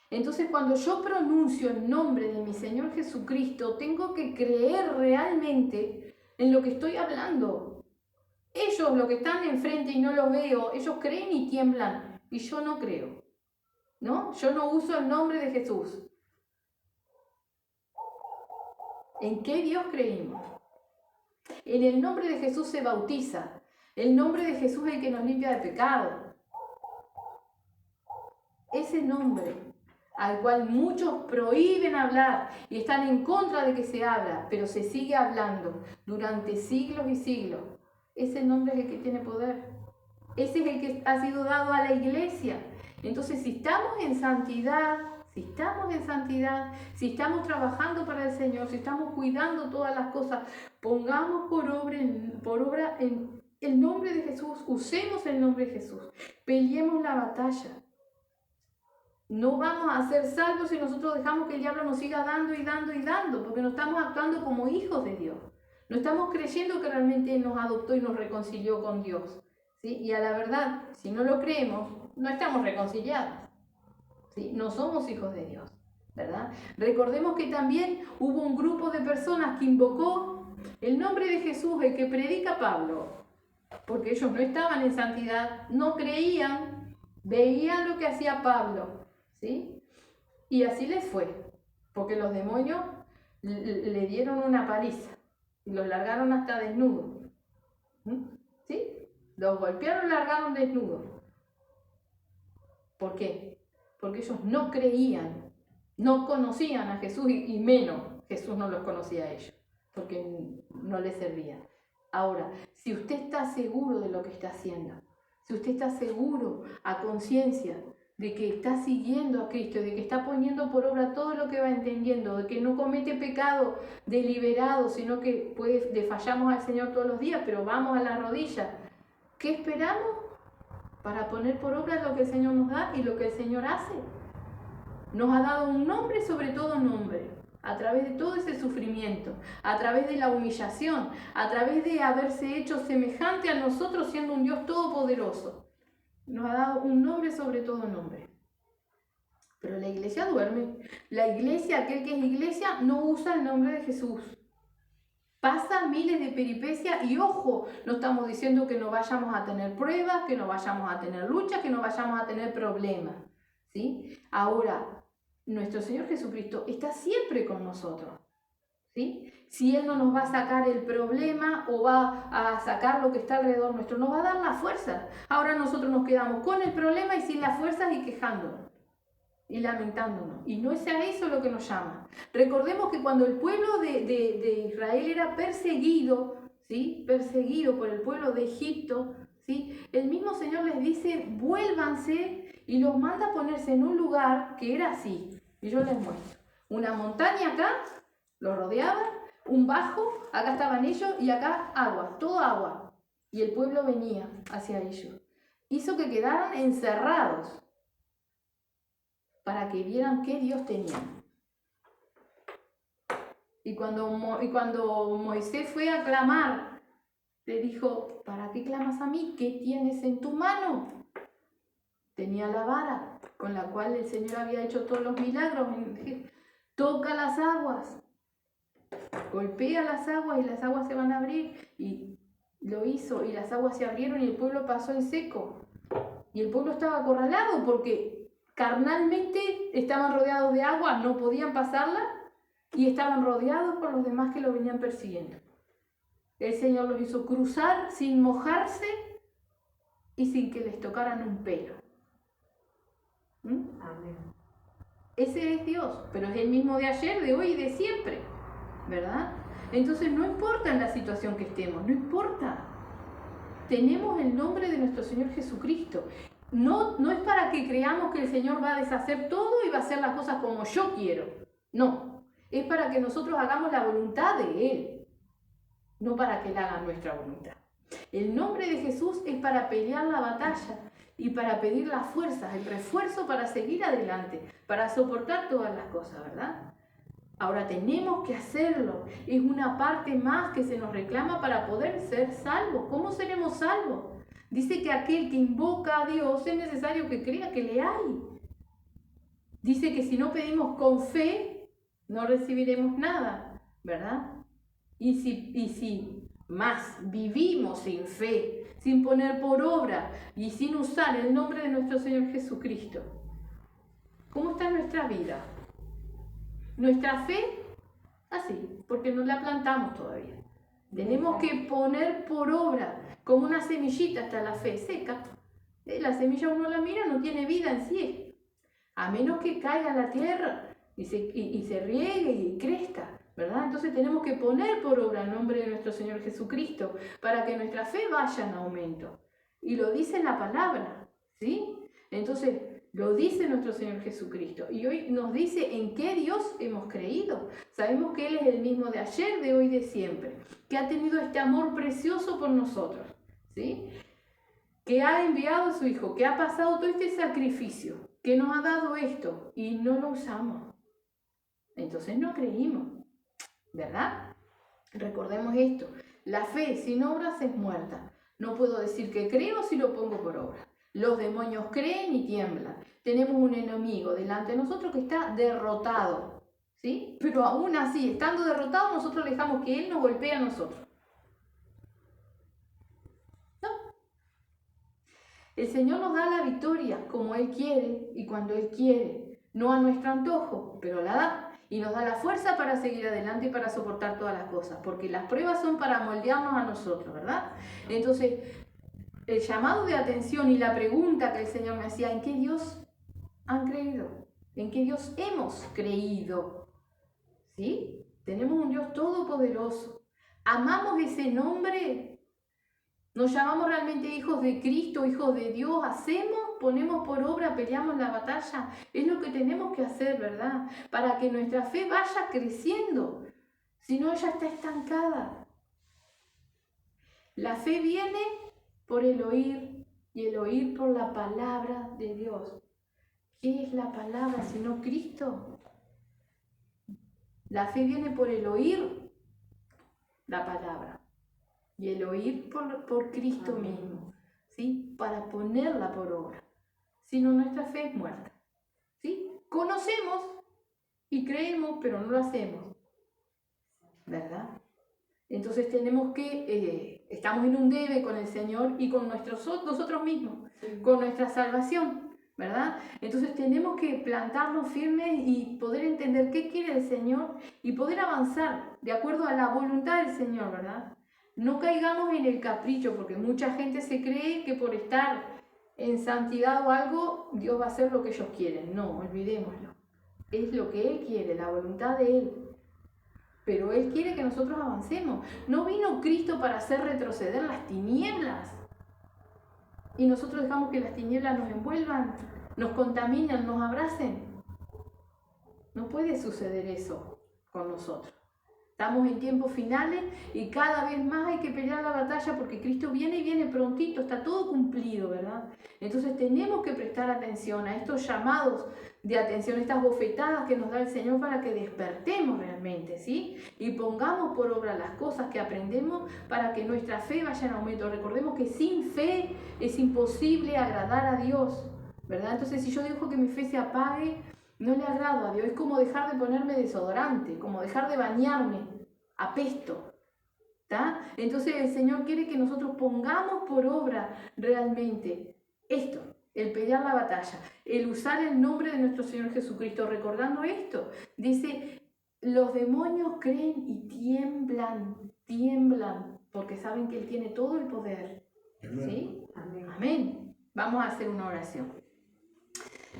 Entonces, cuando yo pronuncio el nombre de mi Señor Jesucristo, tengo que creer realmente en lo que estoy hablando. Ellos, los que están enfrente y no los veo, ellos creen y tiemblan, y yo no creo, ¿no? Yo no uso el nombre de Jesús. ¿En qué Dios creímos? En el nombre de Jesús se bautiza. El nombre de Jesús es el que nos limpia de pecado. Ese nombre al cual muchos prohíben hablar y están en contra de que se habla, pero se sigue hablando durante siglos y siglos. Ese nombre es el que tiene poder. Ese es el que ha sido dado a la iglesia. Entonces, si estamos en santidad, si estamos trabajando para el Señor, si estamos cuidando todas las cosas, pongamos por obra en el nombre de Jesús, usemos el nombre de Jesús, peleemos la batalla. No vamos a ser salvos si nosotros dejamos que el diablo nos siga dando y dando y dando, porque no estamos actuando como hijos de Dios. No estamos creyendo que realmente Él nos adoptó y nos reconcilió con Dios. ¿Sí? Y a la verdad, si no lo creemos, no estamos reconciliados. ¿Sí? No somos hijos de Dios, ¿verdad? Recordemos que también hubo un grupo de personas que invocó el nombre de Jesús, el que predica Pablo, porque ellos no estaban en santidad, no creían, veían lo que hacía Pablo, ¿sí? Y así les fue, porque los demonios le dieron una paliza y los largaron hasta desnudos. ¿Sí? Los golpearon y largaron desnudos. ¿Por qué? Porque ellos no creían, no conocían a Jesús y menos Jesús no los conocía a ellos, porque no les servían. Ahora, si usted está seguro de lo que está haciendo, si usted está seguro a conciencia de que está siguiendo a Cristo, de que está poniendo por obra todo lo que va entendiendo, de que no comete pecado deliberado, sino que le fallamos al Señor todos los días, pero vamos a la rodilla, ¿qué esperamos para poner por obra lo que el Señor nos da y lo que el Señor hace? Nos ha dado un nombre sobre todo nombre, a través de todo ese sufrimiento, a través de la humillación, a través de haberse hecho semejante a nosotros siendo un Dios todopoderoso. Nos ha dado un nombre sobre todo nombre. Pero la iglesia duerme. La iglesia, aquel que es iglesia, no usa el nombre de Jesús. Pasa miles de peripecias y ojo, no estamos diciendo que no vayamos a tener pruebas, que no vayamos a tener luchas, que no vayamos a tener problemas. ¿Sí? Ahora, nuestro Señor Jesucristo está siempre con nosotros. ¿Sí? Si Él no nos va a sacar el problema o va a sacar lo que está alrededor nuestro, nos va a dar la fuerza. Ahora nosotros nos quedamos con el problema y sin las fuerzas y quejándonos y lamentándonos. Y no es a eso lo que nos llama. Recordemos que cuando el pueblo de Israel era perseguido, ¿sí? Perseguido por el pueblo de Egipto, ¿sí? El mismo Señor les dice, vuélvanse, y los manda a ponerse en un lugar que era así. Y yo les muestro. Una montaña acá, lo rodeaban, un bajo, acá estaban ellos y acá agua, todo agua. Y el pueblo venía hacia ellos. Hizo que quedaran encerrados para que vieran qué Dios tenía. Y cuando Moisés fue a clamar, le dijo, ¿para qué clamas a mí? ¿Qué tienes en tu mano? Tenía la vara con la cual el Señor había hecho todos los milagros. Toca las aguas. Golpea las aguas y las aguas se van a abrir. Y lo hizo y las aguas se abrieron y el pueblo pasó en seco. Y el pueblo estaba acorralado porque carnalmente estaban rodeados de agua, no podían pasarla y estaban rodeados por los demás que lo venían persiguiendo. El Señor los hizo cruzar sin mojarse y sin que les tocaran un pelo. Amén. Ese es Dios, pero es el mismo de ayer, de hoy y de siempre, ¿verdad? Entonces no importa en la situación que estemos, no importa. Tenemos el nombre de nuestro Señor Jesucristo. No es para que creamos que el Señor va a deshacer todo y va a hacer las cosas como yo quiero. No, es para que nosotros hagamos la voluntad de Él, no para que Él haga nuestra voluntad. El nombre de Jesús es para pelear la batalla y para pedir las fuerzas, el refuerzo para seguir adelante, para soportar todas las cosas, ¿verdad? Ahora tenemos que hacerlo. Es una parte más que se nos reclama para poder ser salvos. ¿Cómo seremos salvos? Dice que aquel que invoca a Dios es necesario que crea que le hay. Dice que si no pedimos con fe, no recibiremos nada, ¿verdad? Y si más vivimos sin fe, sin poner por obra y sin usar el nombre de nuestro Señor Jesucristo, ¿cómo está nuestra vida? Nuestra fe, así, porque no la plantamos todavía. Tenemos que poner por obra, como una semillita está la fe seca. La semilla uno la mira, no tiene vida en sí, a menos que caiga a la tierra y se riegue y crezca, ¿verdad? Entonces tenemos que poner por obra el nombre de nuestro Señor Jesucristo para que nuestra fe vaya en aumento. Y lo dice la palabra, ¿sí? Entonces, lo dice nuestro Señor Jesucristo. Y hoy nos dice en qué Dios hemos creído. Sabemos que Él es el mismo de ayer, de hoy, de siempre. Que ha tenido este amor precioso por nosotros, ¿sí? Que ha enviado a su Hijo, que ha pasado todo este sacrificio, que nos ha dado esto y no lo usamos. Entonces no creímos, ¿verdad? Recordemos esto. La fe sin obras es muerta. No puedo decir que creo si lo pongo por obra. Los demonios creen y tiemblan. Tenemos un enemigo delante de nosotros que está derrotado, ¿sí? Pero aún así, estando derrotado, nosotros dejamos que Él nos golpee a nosotros. ¿No? El Señor nos da la victoria como Él quiere y cuando Él quiere. No a nuestro antojo, pero la da. Y nos da la fuerza para seguir adelante y para soportar todas las cosas. Porque las pruebas son para moldearnos a nosotros, ¿verdad? Entonces, el llamado de atención y la pregunta que el Señor me hacía, ¿en qué Dios han creído? ¿En qué Dios hemos creído? ¿Sí? Tenemos un Dios todopoderoso. ¿Amamos ese nombre? ¿Nos llamamos realmente hijos de Cristo, hijos de Dios? ¿Hacemos? ¿Ponemos por obra? ¿Peleamos la batalla? Es lo que tenemos que hacer, ¿verdad? Para que nuestra fe vaya creciendo. Si no, ella está estancada. La fe viene por el oír y el oír por la palabra de Dios. ¿Qué es la palabra sino Cristo? La fe viene por el oír la palabra y el oír por Cristo mismo, ¿sí? Para ponerla por obra. Si no, nuestra fe es muerta, ¿sí? Conocemos y creemos, pero no lo hacemos, ¿verdad? Entonces tenemos que, estamos en un debe con el Señor y con nosotros mismos, con nuestra salvación, ¿verdad? Entonces tenemos que plantarnos firmes y poder entender qué quiere el Señor y poder avanzar de acuerdo a la voluntad del Señor, ¿verdad? No caigamos en el capricho, porque mucha gente se cree que por estar en santidad o algo, Dios va a hacer lo que ellos quieren. No, olvidémoslo. Es lo que Él quiere, la voluntad de Él. Pero Él quiere que nosotros avancemos. No vino Cristo para hacer retroceder las tinieblas. Y nosotros dejamos que las tinieblas nos envuelvan, nos contaminan, nos abracen. No puede suceder eso con nosotros. Estamos en tiempos finales y cada vez más hay que pelear la batalla porque Cristo viene y viene prontito, está todo cumplido, ¿verdad? Entonces tenemos que prestar atención a estos llamados de atención, estas bofetadas que nos da el Señor para que despertemos realmente, ¿sí? Y pongamos por obra las cosas que aprendemos para que nuestra fe vaya en aumento. Recordemos que sin fe es imposible agradar a Dios, ¿verdad? Entonces si yo dejo que mi fe se apague, no le agrado a Dios. Es como dejar de ponerme desodorante, como dejar de bañarme, apesto, ¿tá? Entonces el Señor quiere que nosotros pongamos por obra realmente esto, el pelear la batalla, el usar el nombre de nuestro Señor Jesucristo. Recordando esto, dice, los demonios creen y tiemblan, porque saben que Él tiene todo el poder. ¿Sí? Amén. Amén. Vamos a hacer una oración.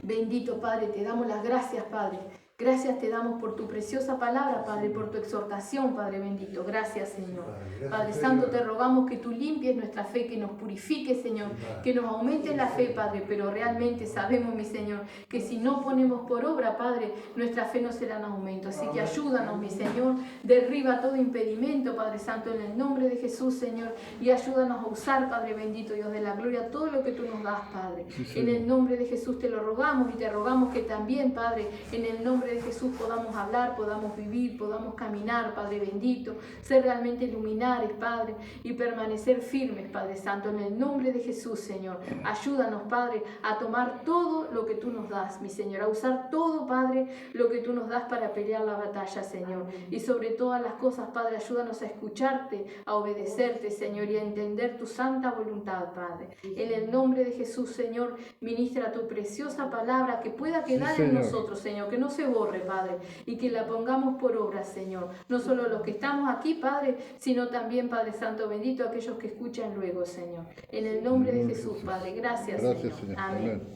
Bendito Padre, te damos las gracias, Padre. Gracias te damos por tu preciosa palabra, Padre, por tu exhortación, Padre bendito. Gracias, Señor. Padre Santo, te rogamos que tú limpies nuestra fe, que nos purifiques, Señor, que nos aumentes la fe, Padre, pero realmente sabemos, mi Señor, que si no ponemos por obra, Padre, nuestra fe no será en aumento. Así que ayúdanos, mi Señor, derriba todo impedimento, Padre Santo, en el nombre de Jesús, Señor, y ayúdanos a usar, Padre bendito, Dios de la gloria, todo lo que tú nos das, Padre. En el nombre de Jesús te lo rogamos y te rogamos que también, Padre, en el nombre de Jesús podamos hablar, podamos vivir, podamos caminar, Padre bendito, ser realmente luminares, Padre, y permanecer firmes, Padre Santo, en el nombre de Jesús, Señor. Ayúdanos, Padre, a tomar todo lo que tú nos das, mi Señor, a usar todo, Padre, lo que tú nos das para pelear la batalla, Señor. Y sobre todas las cosas, Padre, ayúdanos a escucharte, a obedecerte, Señor, y a entender tu santa voluntad, Padre. En el nombre de Jesús, Señor, ministra tu preciosa palabra que pueda quedar en nosotros, Señor, que no se borre, Padre, y que la pongamos por obra, Señor. No solo los que estamos aquí, Padre, sino también, Padre Santo, bendito aquellos que escuchan luego, Señor. En el nombre de Jesús, Padre. Gracias, Gracias, Señor. Señor. Amén. Amén.